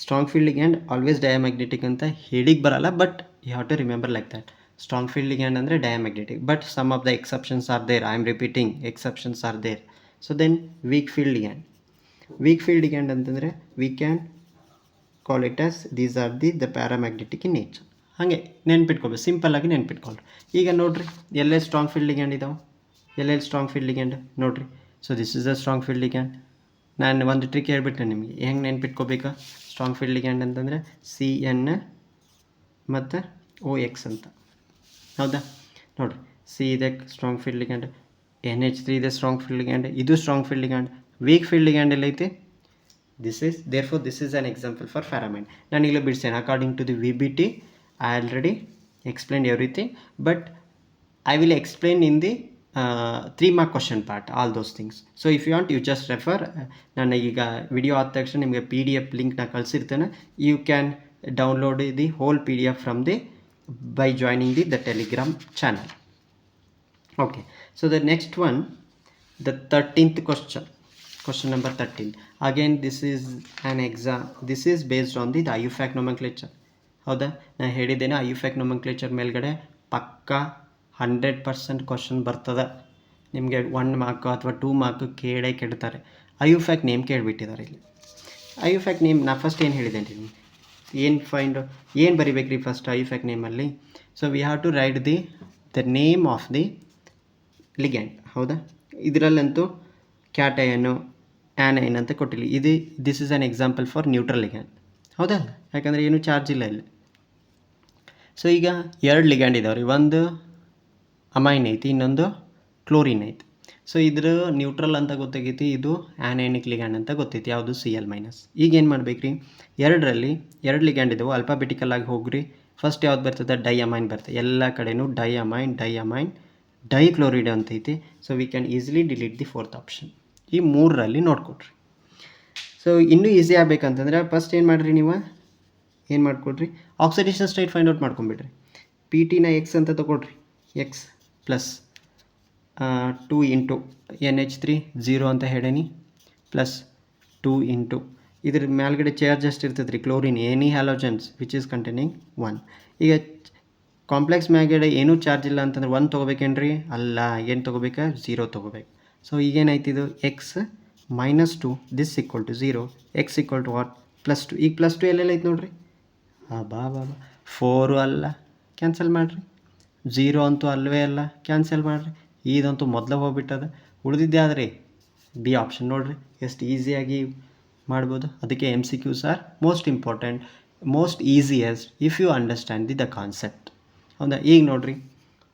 Strong field ligand always diamagnetic anta ಹೇಳಿಗೆ ಬರಲ್ಲ, but you have to remember like that. Strong field ligand ಅಂದರೆ diamagnetic, but some of the exceptions are there. I am repeating, exceptions are there. So then weak field ligand ಅಂತಂದರೆ we can call it as these are the paramagnetic in nature. ಹಾಗೆ ನೆನ್ಪಿಟ್ಕೊಬೇಕು, ಸಿಂಪಲ್ಲಾಗಿ ನೆನ್ಪಿಟ್ಕೊಳ್ರಿ. ಈಗ ನೋಡಿರಿ, ಎಲ್ಲೆಲ್ಲಿ strong field ligand ಇದಾವೆ, ಎಲ್ಲೆಲ್ಲಿ strong field ligand ನೋಡಿರಿ. So this is a strong field ligand. ನಾನು ಒಂದು ಟ್ರಿಕ್ ಹೇಳ್ಬಿಟ್ಟೆ ನಿಮಗೆ, ಹೆಂಗೆ ನೆನ್ಪಿಟ್ಕೋಬೇಕಾ? ಸ್ಟ್ರಾಂಗ್ ಫೀಲ್ಡ್ ಲಿಗ್ಯಾಂಡ್ ಅಂತಂದರೆ CN ಮತ್ತು OX ಅಂತ, ಹೌದಾ? ನೋಡಿರಿ, C ಇದೆ ಸ್ಟ್ರಾಂಗ್ ಫೀಲ್ಡ್ ಲಿಗ್ಯಾಂಡ್, NH3 ಇದೆ ಸ್ಟ್ರಾಂಗ್ ಫೀಲ್ಡ್ ಲಿಗ್ಯಾಂಡ್, ಇದು strong field ligand. Weak field ligand ಎಲ್ಲೈತಿ? This is therefore this is an example for Faraman. ನಾನು ಇಲ್ಲಿ ಬಿಡಿಸ್ತೇನೆ. According to the VBT, I already explained everything, but I will explain in the 3 mark question part all those things. So if you want, you just refer. ನಾನು ಈಗ video ಆದ ತಕ್ಷಣ ನಿಮಗೆ PDF ಲಿಂಕ್ನ ಕಳಿಸಿರ್ತೇನೆ. You can download the whole PDF from the by joining the Telegram channel. Okay, so the next one, the 13th question number 13. Again, this is an exam. This is based on the IUFAC nomenclature. ಹೌದಾ, ನಾನು ಹೇಳಿದ್ದೇನೆ IUFAC nomenclature ಮೇಲ್ಗಡೆ ಪಕ್ಕಾ 100% question ಬರ್ತದೆ. ನಿಮಗೆ 1 mark ಅಥವಾ 2 mark ಕೇಳೇ ಕೆಡ್ತಾರೆ. IUFAC name ಕೇಳಿಬಿಟ್ಟಿದ್ದಾರೆ ಇಲ್ಲಿ. IUFAC ನೇಮ್ ನಾ ಫಸ್ಟ್ ಏನು ಹೇಳಿದ್ದೇನೆ ರೀ, ಏನು ಬರಿಬೇಕು ರೀ ಫಸ್ಟ್ IUFAC ನೇಮಲ್ಲಿ? So we have to write the name of the ligand. ಹೌದಾ, ಇದರಲ್ಲಂತೂ ಕ್ಯಾಟಯನು ಆ್ಯನೈನ್ ಅಂತ ಕೊಟ್ಟಿಲ್ಲ. This is an example for neutral ligand. ಹೌದಾ, ಯಾಕಂದರೆ ಏನು ಚಾರ್ಜ್ ಇಲ್ಲ ಇಲ್ಲಿ. ಸೊ ಈಗ 2 ಲಿಗ್ಯಾಂಡ್ ಇದಾವೆ ರೀ, ಒಂದು ಅಮೈನ್ ಐತಿ, ಇನ್ನೊಂದು ಕ್ಲೋರಿನ್ ಐತಿ. ಸೊ ಇದ್ರ ನ್ಯೂಟ್ರಲ್ ಅಂತ ಗೊತ್ತಾಗೈತಿ, ಇದು ಆ್ಯನೈನಿಕ್ ಲಿಗ್ಯಾಂಡ್ ಅಂತ ಗೊತ್ತೈತಿ, ಯಾವುದು Cl-. ಈಗ ಏನು ಮಾಡ್ಬೇಕು ರೀ, 2 ಲಿಗ್ಯಾಂಡ್ ಇದಾವೆ, ಅಲ್ಫಾಬೆಟಿಕಲ್ ಆಗಿ ಹೋಗ್ರಿ. ಫಸ್ಟ್ ಯಾವ್ದು ಬರ್ತದೆ? ಡೈಅಮೈನ್ ಬರ್ತದೆ. ಎಲ್ಲ ಕಡೆನೂ ಡೈಅಮೈನ್ ಡೈಕ್ಲೋರಿಡ್ ಅಂತೈತಿ. So we can easily delete the 4th option. ಈ 3ರಲ್ಲಿ ನೋಡ್ಕೊಡ್ರಿ. ಸೊ ಇನ್ನೂ ಈಸಿ ಆಗಬೇಕಂತಂದ್ರೆ ಫಸ್ಟ್ ಏನು ಮಾಡಿರಿ, ನೀವು ಏನು ಮಾಡ್ಕೊಡ್ರಿ, ಆಕ್ಸಿಡೇಷನ್ ಸ್ಟೇಟ್ ಫೈಂಡ್ ಔಟ್ ಮಾಡ್ಕೊಂಬಿಡ್ರಿ. PT ನ X ಅಂತ ತಗೊಳ್ರಿ, X ಪ್ಲಸ್ 2 ಇಂಟು NH3 0 ಅಂತ ಹೇಳೀನಿ, ಪ್ಲಸ್ 2 ಇಂಟು ಇದ್ರ ಮೇಲ್ಗಡೆ ಚಾರ್ಜ್ ಎಷ್ಟು ಇರ್ತದೆ ರೀ, chlorine, any halogens which is containing 1. ಈಗ ಕಾಂಪ್ಲೆಕ್ಸ್ ಮ್ಯಾಗಡೆ ಏನೂ ಚಾರ್ಜ್ ಇಲ್ಲ ಅಂತಂದ್ರೆ 1 ತೊಗೋಬೇಕೇನ್ರಿ? ಅಲ್ಲ, ಏನು ತೊಗೋಬೇಕು? 0 ತೊಗೋಬೇಕು. ಸೊ ಈಗೇನಾಯ್ತಿದು, X minus 2 this equal to 0, X equal to what? Plus 2. ಈಗ ಪ್ಲಸ್ 2 ಎಲ್ಲೆಲ್ಲ ಐತೆ ನೋಡ್ರಿ, ಬಾ 4 ಅಲ್ಲ, ಕ್ಯಾನ್ಸಲ್ ಮಾಡಿರಿ. 0 ಅಂತೂ ಅಲ್ಲವೇ ಅಲ್ಲ, ಕ್ಯಾನ್ಸಲ್ ಮಾಡಿರಿ. ಇದಂತೂ ಮೊದಲೇ ಹೋಗ್ಬಿಟ್ಟದ, ಉಳಿದಿದ್ದೆ ಆದರೆ ಬಿ ಆಪ್ಷನ್ ನೋಡಿರಿ ಎಷ್ಟು ಈಸಿಯಾಗಿ ಮಾಡ್ಬೋದು. ಅದಕ್ಕೆ MCQs are most important, most easiest if you understand the concept. ಹೌದಾ, ಈಗ ನೋಡಿರಿ,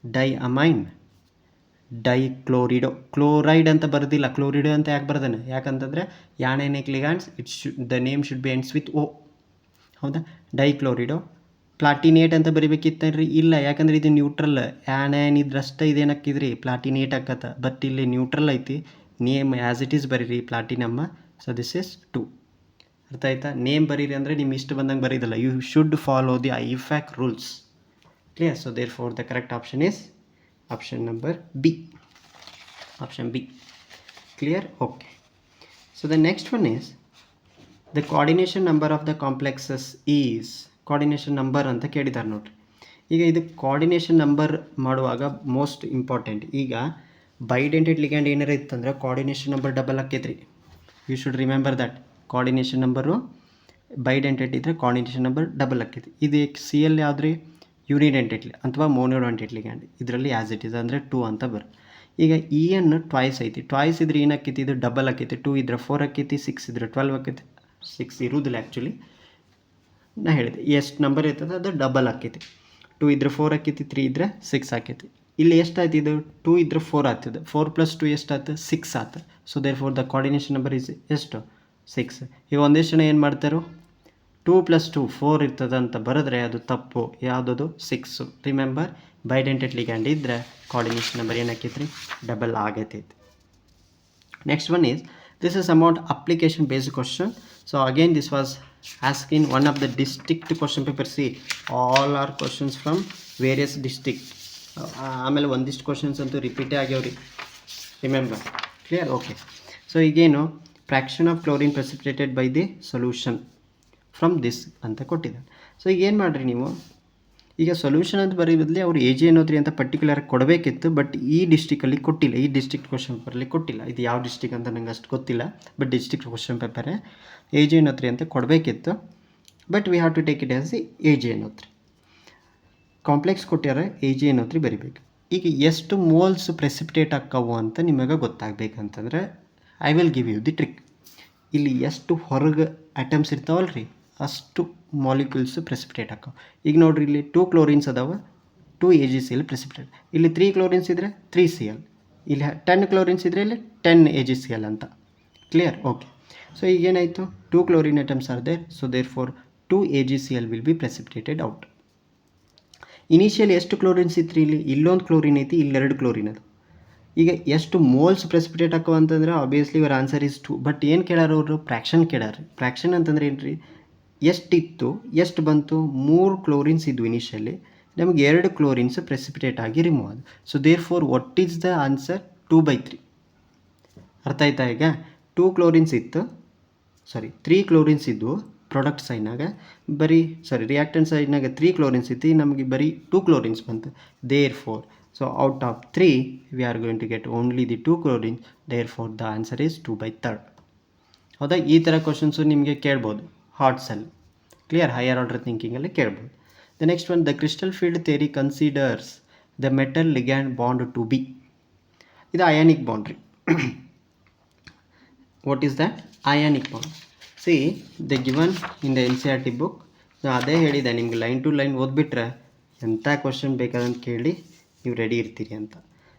ಡೈಅಮೈನ್ ಡೈಕ್ಲೋರಿಡೋ, ಕ್ಲೋರೈಡ್ ಅಂತ ಬರೋದಿಲ್ಲ, ಕ್ಲೋರಿಡೋ ಅಂತ ಯಾಕೆ ಬರ್ದಾನೆ? ಯಾಕಂತಂದರೆ anionic ligands the name should be ends with O. ಹೌದಾ, ಡೈಕ್ಲೋರಿಡೋ. ಪ್ಲಾಟಿನೇಟ್ ಅಂತ ಬರಿಬೇಕಿತ್ತನ್ರಿ? ಇಲ್ಲ, ಯಾಕಂದ್ರೆ ಇದು ನ್ಯೂಟ್ರಲ್, ಆ್ಯನೈನ್ ಇದ್ರಷ್ಟೇ ಇದೇನಾಕಿದ್ರಿ ಪ್ಲಾಟಿನೇಟ್ ಆಕತ್ತ. ಬಟ್ ಇಲ್ಲಿ ನ್ಯೂಟ್ರಲ್ ಐತಿ, ನೇಮ್ ಆ್ಯಸ್ ಇಟ್ ಈಸ್ ಬರೀರಿ ಪ್ಲಾಟಿನಮ್ಮ. So this is 2. ಅರ್ಥ ಆಯ್ತಾ? ನೇಮ್ ಬರೀರಿ ಅಂದರೆ ನಿಮ್ಮ ಇಷ್ಟ ಬಂದಂಗೆ ಬರೀದಲ್ಲ, you should follow the IUFAC rules. Clear? So therefore the correct option is option number B. Option B. Clear? Okay. So the next one is the coordination number of the complexes is. Coordination number ಅಂತ ಕೇಳಿದ್ದಾರೆ ನೋಡ್ರಿ. ಈಗ ಇದು coordination number ಮಾಡುವಾಗ most important. ಈಗ bidentate ligand ಏನಾರ ಇತ್ತಂದ್ರೆ coordination number double ಆಕೈತ್ರಿ. You should remember that. Coordination number bidentate ಇದ್ದರೆ ಕೋಆರ್ಡಿನೇಷನ್ ನಂಬರ್ ಡಬಲ್ ಆಕೈತಿ. ಇದು Cl ಯಾವುದ್ರಿ? ಯೂನಿಡೆಂಟೆಡ್ ಅಥವಾ ಮೋನೋಡೆಂಟೆಡ್ ಲಿಗ್ಯಾಂಡ್. ಇದರಲ್ಲಿ ಆ್ಯಸ್ ಇಟ್ ಈಸ್ ಅಂದರೆ 2 ಅಂತ ಬರ್. ಈಗ En ಟ್ವಾಯ್ಸ್ ಐತಿ, ಟ್ವಾಯ್ಸ್ ಇದ್ರೆ ಏನಾಕೈತಿ, ಇದು ಡಬಲ್ ಆಕೈತಿ. 2 ಇದ್ರೆ 4 ಆಕೈತಿ, 6 ಇದ್ರೆ 12 ಆಕೈತಿ. 6 ಇರುವುದಿಲ್ಲ ಆ್ಯಕ್ಚುಲಿ, ನಾ ಹೇಳಿದೆ ಎಷ್ಟು ನಂಬರ್ ಇರ್ತದೆ ಅದು ಡಬಲ್ ಆಕೈತಿ. 2 ಇದ್ರೆ 4 ಆಕೈತಿ, 3 ಇದ್ರೆ 6 ಆಕೈತಿ. ಇಲ್ಲಿ ಎಷ್ಟು ಆಯ್ತು, ಇದು 2 ಇದ್ರೆ 4 ಆಗ್ತದೆ, 4 + 2 ಎಷ್ಟು ಆಯ್ತು? 6 ಆಯ್ತು. So therefore the coordination number is ಎಷ್ಟು? 6. ಈಗ ಒಂದಿಷ್ಟು ಜನ ಏನು ಮಾಡ್ತಾರೋ 2 + 2 4 ಇರ್ತದೆ ಅಂತ ಬರೆದ್ರೆ ಅದು ತಪ್ಪು. ಯಾವುದದು? 6. ರಿಮೆಂಬರ್, ಬೈಡೆಂಟೆಡ್ ಲಿಗ್ಯಾಂಡ್ ಇದ್ದರೆ ಕೋಆರ್ಡಿನೇಷನ್ ನಂಬರ್ ಏನಾಕೈತ್ರಿ? ಡಬಲ್ ಆಗೈತೈತಿ. Next one is, this is about application based question. So again this was asked in one of the district question paper. See, all are questions from various district. ಆಮೇಲೆ ಒಂದಿಷ್ಟು questions ಅಂತೂ ರಿಪೀಟೇ ಆಗ್ಯಾವ್ರಿ, remember. Clear? Okay. So ಈಗೇನು fraction of chlorine precipitated by the solution from this ಅಂತ ಕೊಟ್ಟಿದ್ದಾರೆ. So ಈಗ ಏನು ಮಾಡಿರಿ ನೀವು, ಈಗ ಸೊಲ್ಯೂಷನ್ ಅಂತ ಬರೀ ಬದಲಿ ಅವ್ರು AG ಏನೋದ್ರಿ ಅಂತ ಪರ್ಟಿಕ್ಯುಲರ್ ಕೊಡಬೇಕಿತ್ತು. ಬಟ್ ಈ ಡಿಸ್ಟಿಕಲ್ಲಿ ಕೊಟ್ಟಿಲ್ಲ, ಈ ಡಿಸ್ಟ್ರಿಕ್ಟ್ ಕ್ವಶನ್ ಪೇಪರಲ್ಲಿ ಕೊಟ್ಟಿಲ್ಲ. ಇದು ಯಾವ ಡಿಸ್ಟಿಕ್ ಅಂತ ನಂಗೆ ಅಷ್ಟು ಗೊತ್ತಿಲ್ಲ, ಬಟ್ ಡಿಸ್ಟ್ರಿಕ್ಟ್ ಕ್ವಶನ್ ಪೇಪರೇ AG ಏನೋದ್ರಿ ಅಂತ ಕೊಡಬೇಕಿತ್ತು. But we have to take it as the AG ಏನೋದ್ರಿ. ಕಾಂಪ್ಲೆಕ್ಸ್ ಕೊಟ್ಟಾರ, AG ಏನೋದ್ರಿ ಬರಿಬೇಕು. ಈಗ ಎಷ್ಟು ಮೋಲ್ಸ್ ಪ್ರೆಸಿಪಿಟೇಟ್ ಆಕ್ಕವು ಅಂತ ನಿಮಗೆ ಗೊತ್ತಾಗಬೇಕಂತಂದ್ರೆ I will give you the trick. ಇಲ್ಲಿ ಎಷ್ಟು ಹೊರಗೆ ಆಟಮ್ಸ್ ಇರ್ತಾವಲ್ರಿ ಅಷ್ಟು ಮಾಲಿಕ್ಯೂಲ್ಸ್ ಪ್ರೆಸಿಪಿಟೇಟ್ ಆಕ್ಕವು. ಈಗ ನೋಡ್ರಿ, ಇಲ್ಲಿ 2 ಕ್ಲೋರಿನ್ಸ್ ಅದಾವೆ, 2 AgCl ಪ್ರೆಸಿಪಿಟೇಟ್. ಇಲ್ಲಿ 3 ಕ್ಲೋರಿನ್ಸ್ ಇದ್ದರೆ 3Cl. ಇಲ್ಲಿ 10 ಕ್ಲೋರಿನ್ಸ್ ಇದ್ದರೆ ಇಲ್ಲಿ 10 AgCl ಅಂತ. ಕ್ಲಿಯರ್? ಓಕೆ. ಸೊ ಈಗೇನಾಯಿತು, 2 chlorine atoms are there, so therefore 2 AgCl will be precipitated out. Initially ಎಷ್ಟು ಕ್ಲೋರಿನ್ಸ್ ಇತ್ತು ಇಲ್ಲಿ? ಇಲ್ಲೊಂದು ಕ್ಲೋರಿನ್ ಐತಿ, ಇಲ್ಲೆರಡು ಕ್ಲೋರಿನ್ ಅದು. ಈಗ ಎಷ್ಟು ಮೋಲ್ಸ್ ಪ್ರೆಸಿಪಿಟೇಟ್ ಹಾಕೋ ಅಂತಂದ್ರೆ obviously your answer is 2. But ಏನು ಕೇಳಾರ ಅವರು? ಫ್ರ್ಯಾಕ್ಷನ್ ಕೇಳಾರ. ಫ್ರ್ಯಾಕ್ಷನ್ ಅಂತಂದ್ರೆ ಏನು ರೀ? ಎಷ್ಟಿತ್ತು, ಎಷ್ಟು ಬಂತು? 3 ಕ್ಲೋರಿನ್ಸ್ ಇದ್ವು ಇನಿಷಿಯಲಿ, ನಮಗೆ 2 ಕ್ಲೋರಿನ್ಸ್ ಪ್ರೆಸಿಪಿಟೇಟ್ ಆಗಿ ರಿಮೂವ್ ಆದ. So therefore what is the answer? 2/3. ಅರ್ಥ ಆಯ್ತಾ? ಈಗ 2 ಕ್ಲೋರಿನ್ಸ್ ಇತ್ತು, 3 ಕ್ಲೋರಿನ್ಸ್ ಇದ್ವು ಪ್ರಾಡಕ್ಟ್ ಸೈಡ್ನಾಗ, ರಿಯಾಕ್ಟೆಂಟ್ ಸೈಡ್ನಾಗ 3 ಕ್ಲೋರಿನ್ಸ್ ಇತ್ತು, ನಮಗೆ ಬರೀ 2 ಕ್ಲೋರಿನ್ಸ್ ಬಂತು. Therefore, so out of 3 we are going to get only the 2 chlorines, therefore the answer is 2/3. ಹೌದಾ? ಈ ಥರ ಕ್ವಶನ್ಸು ನಿಮಗೆ ಕೇಳ್ಬೋದು ಹಾರ್ಟ್ಸಲ್ಲಿ. ಕ್ಲಿಯರ್? ಹೈಯರ್ ಆರ್ಡರ್ ಥಿಂಕಿಂಗಲ್ಲಿ ಕೇಳ್ಬೋದು. The next one, the crystal field theory considers the metal ligand bond to be. ಇದು ionic bond ರೀ. What is that? Ionic bond. See the given in the NCERT book. ನಾನು ಅದೇ ಹೇಳಿದೆ ನಿಮ್ಗೆ, line to line ಓದ್ಬಿಟ್ರೆ ಎಂಥ question ಬೇಕಾದಂತ ಕೇಳಿ ನೀವು ರೆಡಿ ಇರ್ತೀರಿ ಅಂತ.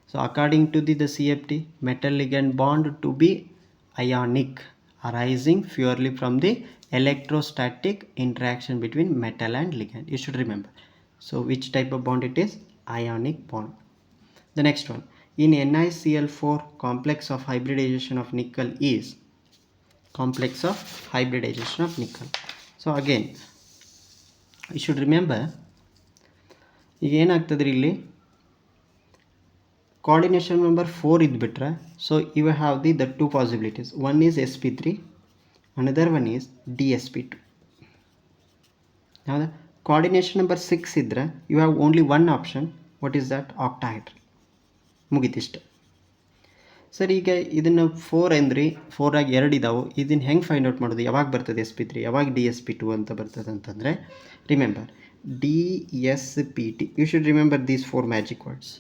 So according to the CFT, metal ligand bond to be ionic, arising purely from the electrostatic interaction between metal and ligand. You should remember. So which type of bond it is? Ionic bond. The next one, in NiCl4, complex of hybridization of nickel is complex of hybridization of nickel. So again you should remember, ಈಗ ಏನಾಗ್ತದ್ರಿ ಇಲ್ಲಿ coordination number 4 ಇದ್ಬಿಟ್ರೆ, so you have the 2 possibilities. One is sp3, another one is dsp2. ಹೌದಾ? coordination number 6 ಇದ್ರೆ you have only one option. What is that? octahedral. ಮುಗಿತಿಷ್ಟು. Sir ಈಗ ಇದನ್ನು 4 ಅಂದ್ರಿ, 4 ಆಗಿ 2 ಇದಾವೆ, ಇದನ್ನು ಹೆಂಗೆ ಫೈಂಡ್ ಔಟ್ ಮಾಡೋದು? ಯಾವಾಗ ಬರ್ತದೆ sp3, ಯಾವಾಗ dsp2 ಅಂತ ಬರ್ತದೆ ಅಂತಂದರೆ, remember dspt. You should remember these 4 magic words.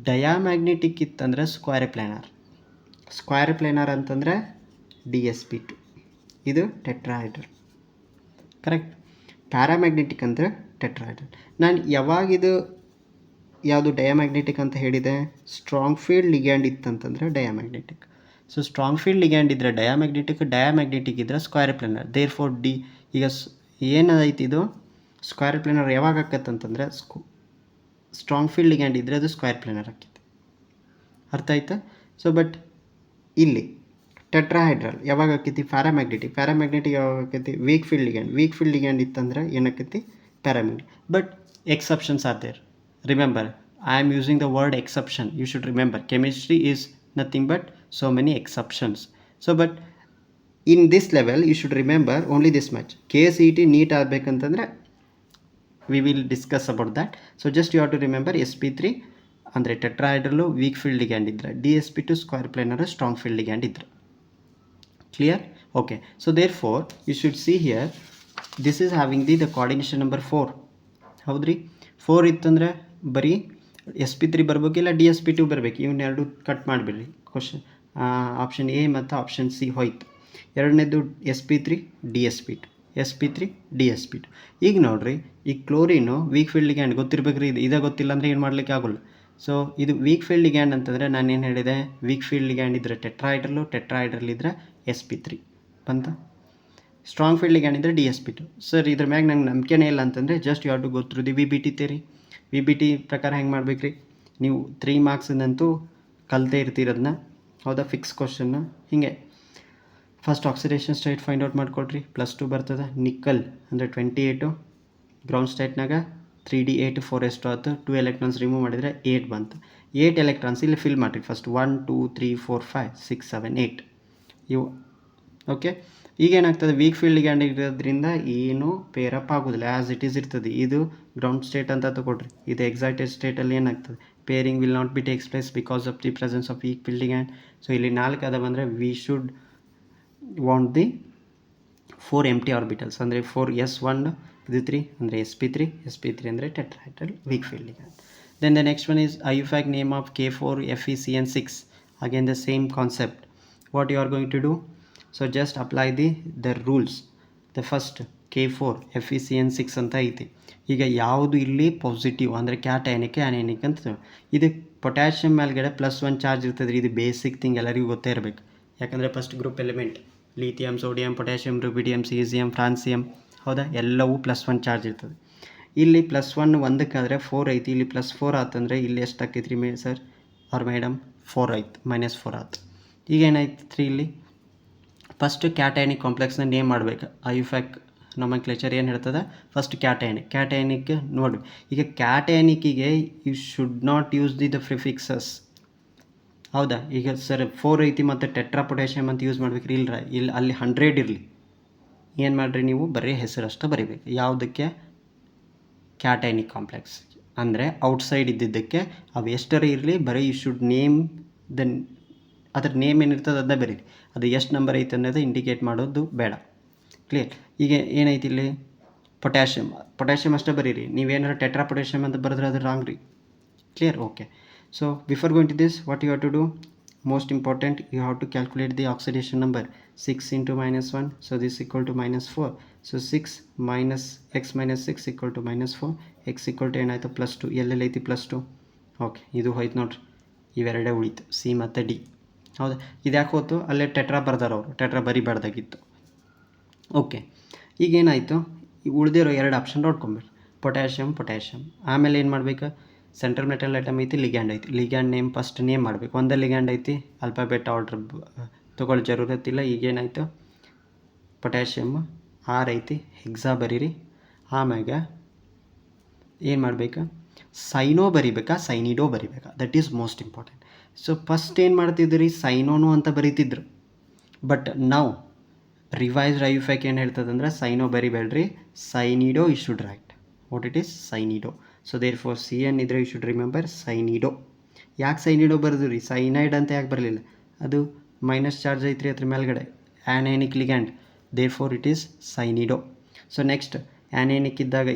Diamagnetic ಇತ್ತಂದರೆ ಸ್ಕ್ವೇರ್ ಪ್ಲಾನರ್, ಸ್ಕ್ವೇರ್ ಪ್ಲಾನರ್ ಅಂತಂದರೆ dsp2. ಇದು ಟೆಟ್ರಾಹೈಡ್ರಲ್, ಕರೆಕ್ಟ್. ಪ್ಯಾರಾಮ್ಯಾಗ್ನೆಟಿಕ್ ಅಂದರೆ ಟೆಟ್ರಾಹೈಡ್ರಲ್. ನಾನು ಯಾವಾಗಿದು ಯಾವುದು ಡಯಾಮ್ಯಾಗ್ನೆಟಿಕ್ ಅಂತ ಹೇಳಿದೆ? ಸ್ಟ್ರಾಂಗ್ ಫೀಲ್ಡ್ ಲಿಗ್ಯಾಂಡ್ ಇತ್ತಂತಂದರೆ diamagnetic. So strong field ligand ಇದ್ದರೆ ಡಯಾಮ್ಯಾಗ್ನೆಟಿಕ್, ಡಯಾಮ್ಯಾಗ್ನೆಟಿಕ್ ಇದ್ದರೆ ಸ್ಕ್ವೇರ್ ಪ್ಲಾನರ್. ದೇರ್ ಫೋರ್ ಈಗ ಏನೈತಿ ಇದು ಸ್ಕ್ವೇರ್ ಪ್ಲಾನರ್ ಯಾವಾಗ ಆಕತ್ತಂತಂದರೆ ಸ್ಟ್ರಾಂಗ್ ಫೀಲ್ಡ್ ಲಿಗ್ಯಾಂಡ್ ಇದ್ದರೆ ಅದು ಸ್ಕ್ವೇರ್ ಪ್ಲಾನರ್ ಆಕೈತಿ. ಅರ್ಥ ಆಯ್ತಾ? ಸೊ ಬಟ್ ಇಲ್ಲಿ ಟೆಟ್ರಾಹೈಡ್ರಲ್ ಯಾವಾಗ ಆಕೈತಿ? ಪ್ಯಾರಾಮ್ಯಾಗ್ನೆಟಿಕ್. ಪ್ಯಾರಾಮ್ಯಾಗ್ನೆಟಿಕ್ ಯಾವಾಗ ಆಕೈತಿ? Weak field ligand. Weak field ligand ಇತ್ತಂದ್ರೆ ಏನಾಕೈತಿ? Paramagnetic. But exceptions are there. Remember, I am using the word exception. You should remember, chemistry is nothing but so many exceptions. So but in this level you should remember only this much. KCET NEET ಆಗಬೇಕಂತಂದ್ರೆ we will discuss about that. So just you have to remember sp3 ಅಂದರೆ tetrahedral weak field ligand ಇದ್ರೆ, dsp2 square planar strong field ligand ಇದ್ರೆ. Clear? Okay. So therefore you should see here, this is having the coordination number 4. ಹೌದ್ರಿ? 4 ಇತ್ತಂದರೆ ಬರೀ sp3 ಬರ್ಬೇಕಿಲ್ಲ dsp2 ಬರಬೇಕು. ಇವನ್ನೆರಡು cut ಮಾಡಿಬಿಡ್ರಿ. ಕ್ವಶನ್ ಆಪ್ಷನ್ ಎ ಮತ್ತು ಆಪ್ಷನ್ ಸಿ ಹೋಯ್ತು. ಎರಡನೇದು sp3 dsp2, sp3 dsp2. ಈಗ ನೋಡಿರಿ, ಈ ಕ್ಲೋರಿನು ವೀಕ್ ಫೀಲ್ಡ್ ಲಿಗ್ಯಾಂಡ್ ಗೊತ್ತಿರಬೇಕ್ರಿ. ಇದೇ ಗೊತ್ತಿಲ್ಲ ಅಂದರೆ ಏನು ಮಾಡಲಿಕ್ಕೆ ಆಗೋಲ್ಲ. ಸೊ ಇದು ವೀಕ್ ಫೀಲ್ಡ್ ಲಿಗ್ಯಾಂಡ್ ಅಂತಂದರೆ ನಾನು ಏನು ಹೇಳಿದೆ? ವೀಕ್ ಫೀಲ್ಡ್ ಲಿಗ್ಯಾಂಡ್ ಇದ್ದರೆ ಟೆಟ್ರಾಹೈಡ್ರಲ್ಲು, ಟೆಟ್ರಾಹೈಡ್ರಲ್ ಇದ್ದರೆ sp3 ಬಂತ. ಸ್ಟ್ರಾಂಗ್ ಫೀಲ್ಡ್ ಲಿಗ್ಯಾಂಡ್ ಇದ್ದರೆ dsp2. ಸರ್ ಇದ್ರ ಮ್ಯಾಗ ನಂಗೆ ನಂಬಿಕೆನೇ ಇಲ್ಲ ಅಂತಂದರೆ just you have to go through the VBT theory. VBT ಪ್ರಕಾರ ಹೆಂಗೆ ಮಾಡ್ಬೇಕ್ರಿ? ನೀವು 3 ಮಾರ್ಕ್ಸಿಂದಂತೂ ಕಲಿತೇ ಇರ್ತೀರದನ್ನ. ಹೌದಾ? ಫಿಕ್ಸ್ ಕ್ವಶನ್ನ ಹಿಂಗೆ first oxidation state find out ಮಾಡ್ಕೊಳ್ರಿ. +2 ಬರ್ತದೆ. ನಿಕ್ಕಲ್ ಅಂದರೆ 28, ಗ್ರೌಂಡ್ ಸ್ಟೇಟ್ನಾಗ 3d8 4s2 ಆಯ್ತು. 2 ಎಲೆಕ್ಟ್ರಾನ್ಸ್ ರಿಮೂವ್ ಮಾಡಿದರೆ 8 ಬಂತು. 8 ಎಲೆಕ್ಟ್ರಾನ್ಸ್ ಇಲ್ಲಿ ಫಿಲ್ ಮಾಡಿರಿ ಫಸ್ಟ್. 1 2 3 4 5 6 7 8 ಇವು. ಓಕೆ. ಈಗೇನಾಗ್ತದೆ? ವೀಕ್ ಫೀಲ್ಡ್ ಲಿಗ್ಯಾಂಡ್ ಇರೋದ್ರಿಂದ ಏನು ಪೇರಪ್ ಆಗೋದಿಲ್ಲ, ಆ್ಯಸ್ ಇಟ್ ಈಸ್ ಇರ್ತದೆ. ಇದು ಗ್ರೌಂಡ್ ಸ್ಟೇಟ್ ಅಂತ ತಗೊಳ್ರಿ. ಇದು ಎಕ್ಸೈಟೆಡ್ ಸ್ಟೇಟಲ್ಲಿ ಏನಾಗ್ತದೆ? Pairing will not be takes place because of the presence of weak field ligand. So ಇಲ್ಲಿ 4 ಅದ ಬಂದರೆ we should want the 4 empty orbitals. ಅಂದರೆ 4s1 ಇದು 3 ಅಂದರೆ sp3 ಅಂದರೆ tetrahedral weak field ligand. Then the next one is IUPAC name of K4FeCN6. Again the same concept. What you are going to do? So just apply the rules. The first K4FeCN6 ಅಂತ ಐತಿ. ಈಗ ಯಾವುದು ಇಲ್ಲಿ positive ಅಂದರೆ ಕ್ಯಾಟಯಾನಿಕ್ ಆ್ಯನಿಕ್ ಅಂತ. ಇದು potassium ಮೇಲ್ಗಡೆ +1 charge ಇರ್ತದೆ. ಇದು ಬೇಸಿಕ್ ಥಿಂಗ್ ಎಲ್ಲರಿಗೂ ಗೊತ್ತೇ ಇರಬೇಕು, ಯಾಕಂದರೆ first group element lithium, sodium, potassium, ರುಬಿಡಿಯಂ, caesium, francium, ಹೌದಾ, ಎಲ್ಲವೂ +1 ಚಾರ್ಜ್ ಇರ್ತದೆ. ಇಲ್ಲಿ +1 ಒಂದಕ್ಕಾದರೆ 4 ಐತಿ, ಇಲ್ಲಿ +4 ಆತಂದರೆ ಇಲ್ಲಿ ಎಷ್ಟು ಆಕೈತ್ರಿ ಸರ್ ಆರ್ ಮೇಡಮ್? 4 ಆಯ್ತು, -4 ಆಯ್ತು. ಈಗ ಏನಾಯ್ತು ರೀ, ಇಲ್ಲಿ ಫಸ್ಟ್ ಕ್ಯಾಟಯಾನಿಕ್ ಕಾಂಪ್ಲೆಕ್ಸ್ನ ನೇಮ್ ಮಾಡ್ಬೇಕು. ಐಯುಫ್ಯಾಕ್ ನೊಮೆನ್ಕ್ಲೇಚರ್ ಏನು ಹೇಳ್ತದೆ? ಫಸ್ಟ್ ಕ್ಯಾಟಯಾನಿಕ್ ನೋಡಿ. ಈಗ ಕ್ಯಾಟಯಾನಿಕ್ಕಿಗೆ you should not use the prefixes, ಹೌದಾ. ಈಗ ಸರ್ 4 ಐತಿ ಮತ್ತು ಟೆಟ್ರಾ ಪೊಟ್ಯಾಷಿಯಮ್ ಅಂತ ಯೂಸ್ ಮಾಡ್ಬೇಕ್ರಿ, ಇಲ್ಲಿ ಅಲ್ಲಿ 100 ಇರಲಿ. ಏನು ಮಾಡಿರಿ ನೀವು? ಬರೀ ಹೆಸರಷ್ಟು ಬರೀಬೇಕು. ಯಾವುದಕ್ಕೆ? ಕ್ಯಾಟಯಾನಿಕ್ ಕಾಂಪ್ಲೆಕ್ಸ್ ಅಂದರೆ ಔಟ್ಸೈಡ್ ಇದ್ದಿದ್ದಕ್ಕೆ ಅವು ಎಷ್ಟರ ಇರಲಿ, ಬರೀ ಯು ಶುಡ್ ನೇಮ್ ದೆನ್ ಅದ್ರ ನೇಮ್ ಏನಿರ್ತದೆ ಅದನ್ನ ಬರೀರಿ. ಅದು ಎಷ್ಟು ನಂಬರ್ ಐತೆ ಅನ್ನೋದು ಇಂಡಿಕೇಟ್ ಮಾಡೋದು ಬೇಡ. ಕ್ಲಿಯರ್? ಈಗ ಏನೈತಿ ಇಲ್ಲಿ? ಪೊಟ್ಯಾಷಿಯಮ್ ಅಷ್ಟೇ ಬರೀರಿ. ನೀವೇನಾರು ಟೆಟ್ರಾ ಪೊಟ್ಯಾಷಿಯಮ್ ಅಂತ ಬರೆದ್ರೆ ಅದು ರಾಂಗ್ ರೀ. Clear? Okay. So before going to this, what you have to do? Most important, you have to calculate the oxidation number. 6 into -1, so this is equal to -4. So 6 minus x minus 6 equal to -4. X equal to ಏನಾಯಿತು? +2. ಎಲ್ಲೆಲ್ಲಿ ಐತಿ +2? Okay, ಇದು ಹೋಯ್ತು ನೋಡ್ರಿ. ಇವೆರಡೇ ಉಳಿತು, C ಮತ್ತು D. ಹೌದಾ? ಇದು ಯಾಕೆ ಹೋಯ್ತು? ಅಲ್ಲೇ ಟೆಟ್ರಾ ಬರ್ದಾರ ಅವರು, ಟೆಟ್ರಾ ಬರಿಬಾರ್ದಾಗಿತ್ತು. ಓಕೆ, ಈಗೇನಾಯಿತು? ಈಗ ಉಳಿದಿರೋ 2 ಆಪ್ಷನ್ ನೋಡ್ಕೊಂಬಿಡ್ರಿ. ಪೊಟ್ಯಾಷಿಯಮ್. ಆಮೇಲೆ ಏನು ಮಾಡ್ಬೇಕು? ಸೆಂಟ್ರಲ್ ಮೆಟಲ್ ಐಟಮ್ ಐತಿ, ಲಿಗ್ಯಾಂಡ್ ಐತಿ. ಲಿಗ್ಯಾಂಡ್ ನೇಮ್ ಫಸ್ಟ್ ನೇಮ್ ಮಾಡಬೇಕು. ಒಂದೇ ಲಿಗ್ಯಾಂಡ್ ಐತಿ, ಆಲ್ಫಾಬೆಟ್ ಆರ್ಡ್ರ್ ತೊಗೊಳ್ಳೋ ಜರೂರತ್ತಿಲ್ಲ. ಈಗೇನಾಯಿತು? ಪೊಟ್ಯಾಷಿಯಮ್ ಆರ್ ಐತಿ, ಹೆಕ್ಸಾ ಬರೀರಿ. ಆಮ್ಯಾಗ ಏನು ಮಾಡಬೇಕು? ಸೈನೋ ಬರಿಬೇಕಾ, ಸೈನಿಡೋ ಬರಿಬೇಕಾ? That is most important. So first ಏನು ಮಾಡ್ತಿದ್ರಿ? ಸೈನೋನು ಅಂತ ಬರೀತಿದ್ರು. ಬಟ್ ನಾವು ರಿವೈಸ್ಡ್ ಐಯುಫ್ಯಾಕ್ ಏನು ಹೇಳ್ತದಂದ್ರೆ ಸೈನೋ ಬರಿಬೇಡ್ರಿ, cyanido you should write. What it is? Cyanido. So therefore CN ಇದ್ರೆ ಯು ಶುಡ್ ರಿಮೆಂಬರ್ ಸೈನಿಡೋ. ಯಾಕೆ ಸೈನಿಡೋ ಬರೆದು ರೀ? ಸೈನೈಡ್ ಅಂತ ಯಾಕೆ ಬರಲಿಲ್ಲ? ಅದು ಮೈನಸ್ ಚಾರ್ಜ್ ಐತ್ರಿ ಅದ್ರ ಮೇಲ್ಗಡೆ, anionic ligand. Therefore it is cyanido. So next anionic ಇದ್ದಾಗ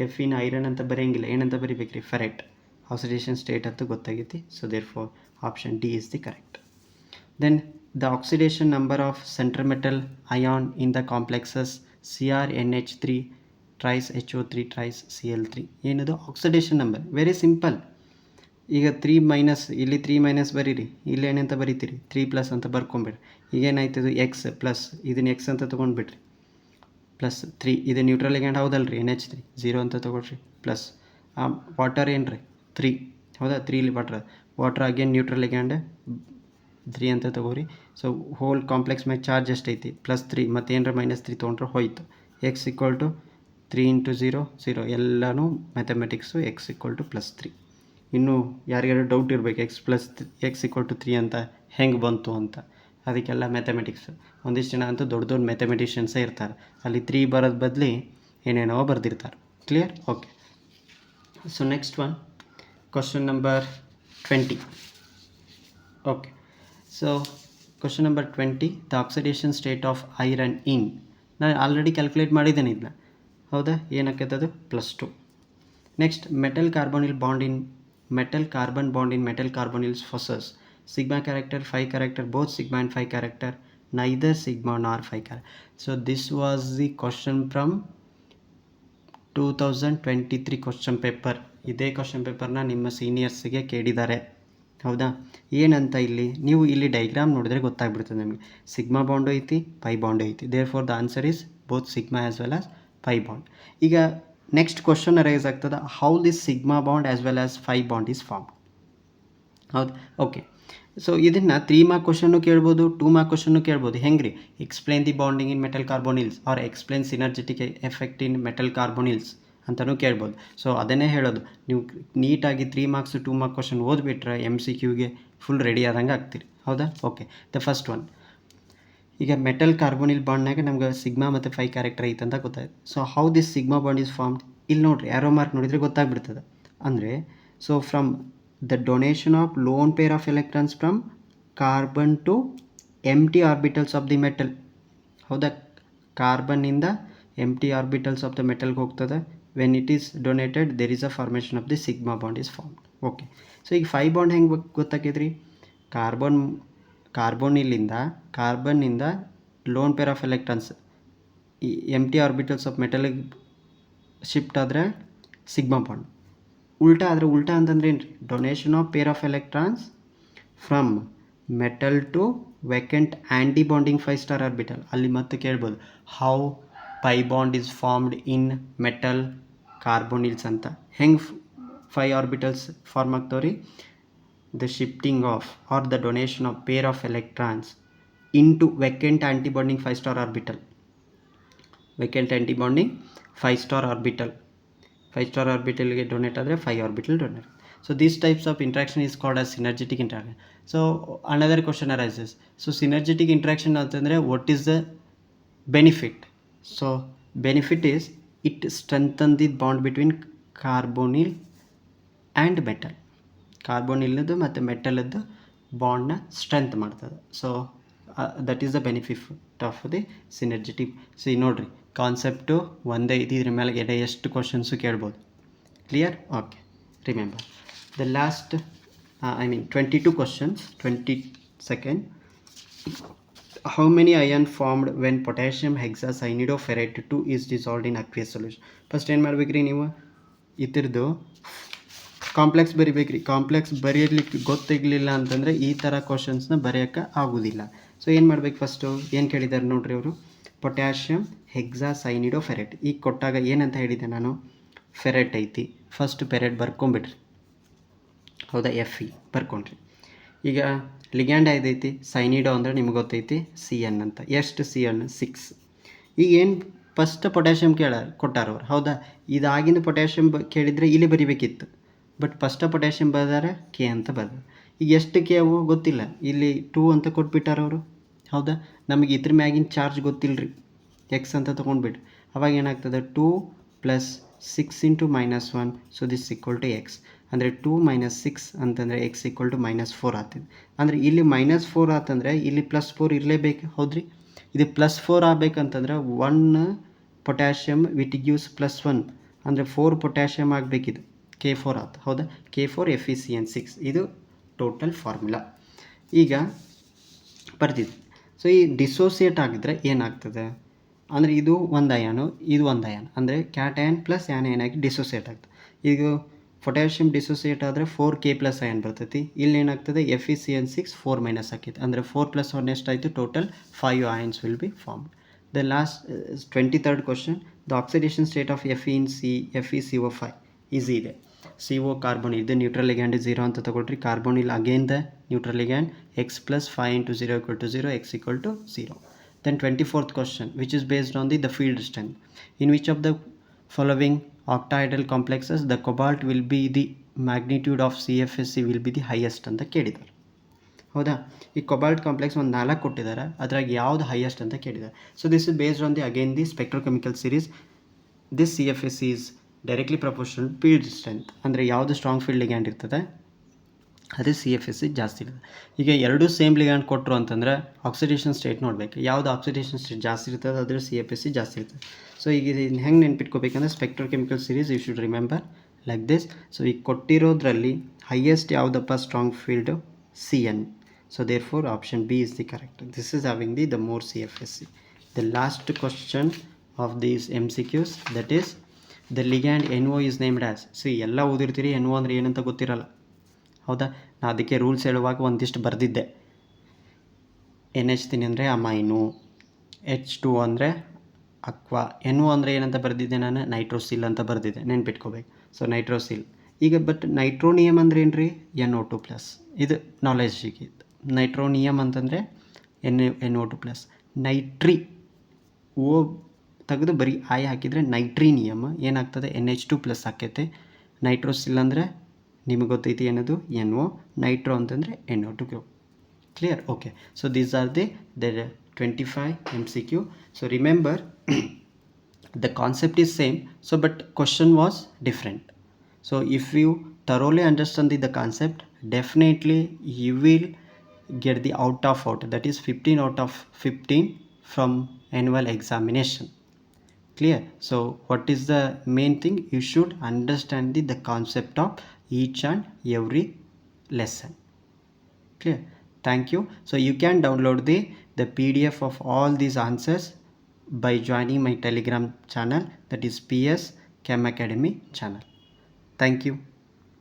ಎಫಿನ ಐರನ್ ಅಂತ ಬರೆಯಂಗಿಲ್ಲ, ಏನಂತ ಬರಿಬೇಕ್ರಿ? ಫೆರೆಟ್. ಆಕ್ಸಿಡೇಷನ್ ಸ್ಟೇಟ್ ಅಂತ ಗೊತ್ತಾಗೈತಿ. So therefore option D is the correct. Then the oxidation number of central metal ion in the complexes CrNH3 tries HO3 tries Cl3. ಏನದು oxidation number? Very simple. ಈಗ 3- ಇಲ್ಲಿ 3- ಬರೀರಿ, ಇಲ್ಲಿ ಏನಂತ ಬರೀತೀರಿ? 3+ ಅಂತ ಬರ್ಕೊಂಬಿಡ್ರಿ. ಈಗೇನಾಯ್ತದು? ಎಕ್ಸ್ ಪ್ಲಸ್, ಇದನ್ನ ಎಕ್ಸ್ ಅಂತ ತೊಗೊಂಡ್ಬಿಡ್ರಿ, +3. ಇದು ನ್ಯೂಟ್ರಲ್ ಲಿಗ್ಯಾಂಡ್ ಹೌದಲ್ರಿ? NH3 0 ಅಂತ ತೊಗೊಳ್ರಿ, ಪ್ಲಸ್ ವಾಟರ್ ಏನು ರೀ? 3, ಹೌದಾ? 3 ಇಲ್ಲಿ ವಾಟರ್ ಅಗೇನ್ ನ್ಯೂಟ್ರಲ್ ಲಿಗ್ಯಾಂಡ್ 3 ಅಂತ ತಗೋರಿ. ಸೊ ಹೋಲ್ ಕಾಂಪ್ಲೆಕ್ಸ್ ಮೇಲೆ ಚಾರ್ಜ್ ಎಷ್ಟೈತಿ? +3. ಮತ್ತು ಏನರ -3 ತೊಗೊಂಡ್ರೆ ಹೋಯ್ತು. x ಈಕ್ವಲ್ ಟು 3 × 0 0, ಎಲ್ಲನೂ ಮ್ಯಾಥಮೆಟಿಕ್ಸು. x equal to +3. ಇನ್ನೂ ಯಾರಿಗಾರು ಡೌಟ್ ಇರಬೇಕು, x ಈಕ್ವಲ್ ಟು 3 ಅಂತ ಹೆಂಗೆ ಬಂತು ಅಂತ. ಅದಕ್ಕೆಲ್ಲ ಮ್ಯಾಥಮೆಟಿಕ್ಸ್. ಒಂದಿಷ್ಟು ಜನ ಅಂತೂ ದೊಡ್ಡ ಮ್ಯಾಥಮೆಟಿಷಿಯನ್ಸೇ ಇರ್ತಾರೆ, ಅಲ್ಲಿ 3 ಬರೋದು ಬದಲಿ ಏನೇನೋ ಬರೆದಿರ್ತಾರೆ. Clear? Okay. So next one, question number 20. Okay. So question number 20, the oxidation state of iron in. ನಾನು ಆಲ್ರೆಡಿ ಕ್ಯಾಲ್ಕುಲೇಟ್ ಮಾಡಿದ್ದೇನೆ ಇದನ್ನ, ಹೌದಾ? ಏನಕ್ಕೈತೆ ಅದು? +2. Next, metal carbon bond in metal carbonyls possess sigma character, 5 character, both sigma and 5 character, neither sigma nor 5 character. So this was the question from 2023 question paper. ಇದೇ question ಪೇಪರ್ನ ನಿಮ್ಮ ಸೀನಿಯರ್ಸ್ಗೆ ಕೇಳಿದ್ದಾರೆ, ಹೌದಾ? ಏನಂತ ಇಲ್ಲಿ ನೀವು ಇಲ್ಲಿ ಡೈಗ್ರಾಮ್ ನೋಡಿದ್ರೆ ಗೊತ್ತಾಗ್ಬಿಡ್ತದೆ ನಿಮಗೆ. ಸಿಗ್ಮಾ ಬಾಂಡು ಐತಿ, ಪೈ ಬಾಂಡು ಐತಿ. Therefore the answer is both sigma as well as pi bond. ಈಗ ನೆಕ್ಸ್ಟ್ ಕ್ವಶನ್ ರೈಸ್ ಆಗ್ತದೆ, how this sigma bond as well as pi bond is form. ಹೌದು, okay. So ಇದನ್ನು 3 mark question ಕೇಳ್ಬೋದು, 2 mark question ಕೇಳ್ಬೋದು. ಹೆಂಗೆ ರೀ? Explain the bonding in metal carbonyls or explain synergetic effect in metal carbonyls ಅಂತಲೂ ಕೇಳ್ಬೋದು. So ಅದನ್ನೇ ಹೇಳೋದು, ನೀವು ನೀಟಾಗಿ 3 ಮಾರ್ಕ್ಸ್ 2 ಮಾರ್ಕ್ ಕ್ವಶನ್ ಓದ್ಬಿಟ್ರೆ MCQಗೆ ಫುಲ್ ರೆಡಿ ಆದಂಗೆ ಆಗ್ತೀರಿ, ಹೌದಾ? ಓಕೆ. ದ ಫಸ್ಟ್ ಒನ್, ಈಗ ಮೆಟಲ್ ಕಾರ್ಬೋನಿಲ್ ಬಾಂಡ್ನಾಗ ನಮ್ಗೆ ಸಿಗ್ಮಾ ಮತ್ತು 5 ಕ್ಯಾರೆಕ್ಟರ್ ಐತೆ ಅಂತ ಗೊತ್ತಾಯ್ತು. So how this sigma bond is formed? ಇಲ್ಲಿ ನೋಡಿರಿ, ಆ್ಯರೋ ಮಾರ್ಕ್ ನೋಡಿದರೆ ಗೊತ್ತಾಗ್ಬಿಡ್ತದೆ. ಅಂದರೆ so from the donation of lone pair of electrons from carbon to empty orbitals of the metal. ಹೌದಾ? ಕಾರ್ಬನ್ನಿಂದ empty orbitals of the metal ಹೋಗ್ತದೆ. when it is donated there is a formation of the sigma bond is formed. Okay. So ಈಗ 5 bond ಹೆಂಗೆ ಗೊತ್ತಾಕೈತ್ರಿ? ಕಾರ್ಬನ್ನಿಂದ lone pair of electrons ಈ empty orbitals of metalಗೆ shift ಆದರೆ sigma bond. ಉಲ್ಟಾ ಅಂತಂದ್ರೆ ಏನು ರೀ? Donation of pair of electrons from metal to vacant anti-bonding 5-star orbital. ಅಲ್ಲಿ ಮತ್ತೆ ಕೇಳ್ಬೋದು how pi bond is formed in metal carbonyls ಅಂತ. ಹೆಂಗೆ 5 orbitals ಫಾರ್ಮ್ ಆಗ್ತಾವ್ರಿ? The shifting of or the donation of pair of electrons into vacant antibonding 5-star orbital. Vacant antibonding 5-star orbital. 5-star orbital ಗೆ donate ಆದರೆ 5 orbital donate. So these types of interaction is called as synergetic interaction. So another question arises. So synergetic interaction ಅಂತಂದರೆ what is the benefit? So benefit is it strengthens the bond between carbonyl and metal. ಕಾರ್ಬೋನಿಲ್ಲದು ಮತ್ತು ಮೆಟಲದ್ದು ಬಾಂಡ್ನ strength ಮಾಡ್ತದೆ. So that is the benefit of the synergetic. ಸೊ ಈಗ ನೋಡಿರಿ, concept ಒಂದೇ ಇದ್ರ ಮೇಲೆ ಎಷ್ಟು ಕ್ವಶನ್ಸು ಕೇಳ್ಬೋದು. Clear? Okay, remember the last 22 questions, 22nd. How many ion formed when potassium hexacyanide 2 is dissolved in aqueous solution? First ಏನು ಮಾಡ್ಬೇಕ್ರಿ, ನೀವು ಇದ್ರದ್ದು ಕಾಂಪ್ಲೆಕ್ಸ್ ಬರಿಬೇಕ್ರಿ. ಕಾಂಪ್ಲೆಕ್ಸ್ ಬರೆಯಲಿಕ್ಕೆ ಗೊತ್ತಿರಲಿಲ್ಲ ಅಂತಂದರೆ ಈ ಥರ ಕ್ವಶನ್ಸ್ನ ಬರೆಯೋಕ್ಕೆ ಆಗೋದಿಲ್ಲ. ಸೊ ಏನು ಮಾಡ್ಬೇಕು, ಫಸ್ಟು ಏನು ಕೇಳಿದ್ದಾರೆ ನೋಡ್ರಿ ಅವರು, ಪೊಟ್ಯಾಷಿಯಮ್ ಹೆಕ್ಸಾಸೈನಿಡೋಫೆರೇಟ್. ಈಗ ಕೊಟ್ಟಾಗ ಏನಂತ ಹೇಳಿದ್ದೆ ನಾನು, ಫೆರೆಟ್ ಐತಿ, ಫಸ್ಟ್ ಫೆರೆಟ್ ಬರ್ಕೊಂಬಿಡ್ರಿ. ಹೌದಾ, FE ಬರ್ಕೊಂಡ್ರಿ. ಈಗ ಲಿಗ್ಯಾಂಡ್ ಐದೈತಿ, ಸೈನಿಡೋ ಅಂದರೆ ನಿಮ್ಗೆ ಗೊತ್ತೈತಿ CN ಅಂತ. ಎಷ್ಟು CN? 6. ಈಗ ಏನು ಫಸ್ಟ್ ಪೊಟ್ಯಾಷಿಯಮ್ ಕೊಟ್ಟಾರವ್ರು, ಹೌದಾ. ಇದಾಗಿಂದ ಪೊಟ್ಯಾಷಿಯಮ್ ಕೇಳಿದರೆ ಇಲ್ಲಿ ಬರಿಬೇಕಿತ್ತು, ಬಟ್ ಫಸ್ಟ್ ಪೊಟ್ಯಾಷಿಯಮ್ ಬರ್ದಾರೆ K ಅಂತ ಬರ್ದಾರೆ. ಈಗ ಎಷ್ಟು K ಅವು ಗೊತ್ತಿಲ್ಲ, ಇಲ್ಲಿ 2 ಅಂತ ಕೊಟ್ಬಿಟ್ಟಾರವರು, ಹೌದಾ. ನಮಗೆ ಇದ್ರ ಮ್ಯಾಗಿನ ಚಾರ್ಜ್ ಗೊತ್ತಿಲ್ಲ ರೀ, X ಅಂತ ತೊಗೊಂಡ್ಬಿಟ್ರಿ. ಅವಾಗ ಏನಾಗ್ತದೆ, 2 + 6 × -1, ಸೊ ದಿಸ್ = X. ಅಂದರೆ 2 - 6 ಅಂತಂದರೆ X = -4 ಆಗ್ತದೆ. ಅಂದರೆ ಇಲ್ಲಿ -4 ಆತಂದರೆ ಇಲ್ಲಿ +4 ಇರಲೇಬೇಕು, ಹೌದ್ರಿ. ಇದು +4 ಆಗಬೇಕಂತಂದ್ರೆ 1 ಪೊಟ್ಯಾಷಿಯಮ್ ವಿಟ್ ಗಿವ್ಸ್ +1 ಅಂದರೆ 4 ಪೊಟ್ಯಾಷಿಯಮ್ ಆಗಬೇಕಿದು, K4 ಆಯ್ತು, ಹೌದಾ. K4 FeCN6 ಇದು ಟೋಟಲ್ ಫಾರ್ಮುಲಾ. ಈಗ ಬರ್ತಿದ್ವಿ. ಸೊ ಈ ಡಿಸೋಸಿಯೇಟ್ ಆಗಿದ್ರೆ ಏನಾಗ್ತದೆ ಅಂದರೆ ಇದು ಒಂದು ಅಯಾನು, ಇದು ಒಂದು ಅಯಾನ್, ಅಂದರೆ ಕ್ಯಾಟಯನ್ ಪ್ಲಸ್ ಆ್ಯನಯನ್ ಆಗಿ ಡಿಸೋಸಿಯೇಟ್ ಆಗ್ತದೆ. ಈಗ ಪೊಟ್ಯಾಷಿಯಮ್ ಡಿಸೋಸಿಯೇಟ್ ಆದರೆ 4K+ ಅಯಾನ್ ಬರ್ತೈತಿ. ಇಲ್ಲಿ ಏನಾಗ್ತದೆ, FeCN6 4- ಆಕೈತಿ, ಅಂದರೆ 4 + 1 ಎಷ್ಟಾಯಿತು, total 5 ions will be formed. The last 23rd question, the oxidation state of Fe in FeCO5 easy ಇದೆ. CO ಕಾರ್ಬನ್ ಇದು ನ್ಯೂಟ್ರಲ್ ಲಿಗ್ಯಾಂಡ್ 0 ಅಂತ ತಗೊಳ್ರಿ. ಕಾರ್ಬನಿಲ್ again the neutral ligand, X + 5 × 0 = 0, X = 0. Then 24th question, which is based on the field strength. In which of the following octahedral complexes the cobalt will be the magnitude of CFSC will be the highest ಅಂತ ಕೇಳಿದ್ದಾರೆ, ಹೌದಾ. ಈ cobalt complex ಒಂದು 4 ಕೊಟ್ಟಿದ್ದಾರೆ, ಅದ್ರಾಗ ಯಾವ್ದು highest ಅಂತ ಕೇಳಿದ್ದಾರೆ. So this is based on the again the spectrochemical series. This CFSC is directly proportional field strength, ಅಂದರೆ ಯಾವುದು ಸ್ಟ್ರಾಂಗ್ ಫೀಲ್ಡ್ ಲಿಗ್ಯಾಂಡ್ ಇರ್ತದೆ ಅದೇ CFSC ಜಾಸ್ತಿ ಇರ್ತದೆ. ಈಗ ಎರಡು ಸೇಮ್ ಲಿಗ್ಯಾಂಡ್ ಕೊಟ್ಟರು ಅಂತಂದರೆ ಆಕ್ಸಿಡೇಷನ್ ಸ್ಟೇಟ್ ನೋಡಬೇಕು, ಯಾವುದು ಆಕ್ಸಿಡೇಷನ್ ಸ್ಟೇಟ್ ಜಾಸ್ತಿ ಇರ್ತದೆ ಅದ್ರ CFSC ಜಾಸ್ತಿ ಇರ್ತದೆ. ಸೊ ಈಗ ಇದನ್ನು ಹೆಂಗೆ ನೆನ್ಪಿಟ್ಕೋಬೇಕಂದ್ರೆ spectrochemical series you should remember like this. So ಈಗ ಕೊಟ್ಟಿರೋದ್ರಲ್ಲಿ ಹೈಯೆಸ್ಟ್ ಯಾವುದಪ್ಪ strong field, CN. So therefore option B is the correct. This is having the more CFSC. The last question of these MCQs, that is the ligand NO is named as. So ಎಲ್ಲ ಓದಿರ್ತೀರಿ, NO ಅಂದರೆ ಏನಂತ ಗೊತ್ತಿರಲ್ಲ, ಹೌದಾ. ನಾ ಅದಕ್ಕೆ rules ಹೇಳುವಾಗ ಒಂದಿಷ್ಟು ಬರೆದಿದ್ದೆ. NH ಅಂದರೆ ಅಮೈನು, H2 ಅಂದರೆ ಅಕ್ವಾ, NO ಅಂದರೆ ಏನಂತ ಬರೆದಿದ್ದೆ ನಾನು, ನೈಟ್ರೋಸಿಲ್ ಅಂತ ಬರೆದಿದ್ದೆ, ನೆನ್ಪಿಟ್ಕೋಬೇಕು. ಸೊ ನೈಟ್ರೋಸಿಲ್. ಈಗ ಬಟ್ ನೈಟ್ರೋನಿಯಮ್ ಅಂದರೆ ಏನು ರೀ, NO2+. ಇದು ನಾಲೆಜ್ಜಿಗೆ. ನೈಟ್ರೋನಿಯಮ್ ಅಂತಂದರೆ NO2+. ನೈಟ್ರಿ ಓ ತೆಗೆದು ಬರೀ ಆಯ್ ಹಾಕಿದರೆ ನೈಟ್ರೀನಿಯಮ್ ಏನಾಗ್ತದೆ, NH2+ ಆಕೈತೆ. ನೈಟ್ರೋಸಿಲ್ ಅಂದರೆ ನಿಮಗೆ ಗೊತ್ತೈತಿ ಏನದು, NO. ನೈಟ್ರೋ ಅಂತಂದರೆ NO2 group. Clear? Okay. So these R the 25 MCQ. So remember the concept is same, so but question was different. So if you thoroughly understand the concept, definitely you will get the out, that is 15 out of 15 from annual examination. Clear? So what is the main thing, you should understand the concept of each and every lesson. Clear? Thank you. So you can download the PDF of all these answers by joining my Telegram channel, that is PS Chem Academy channel. Thank you.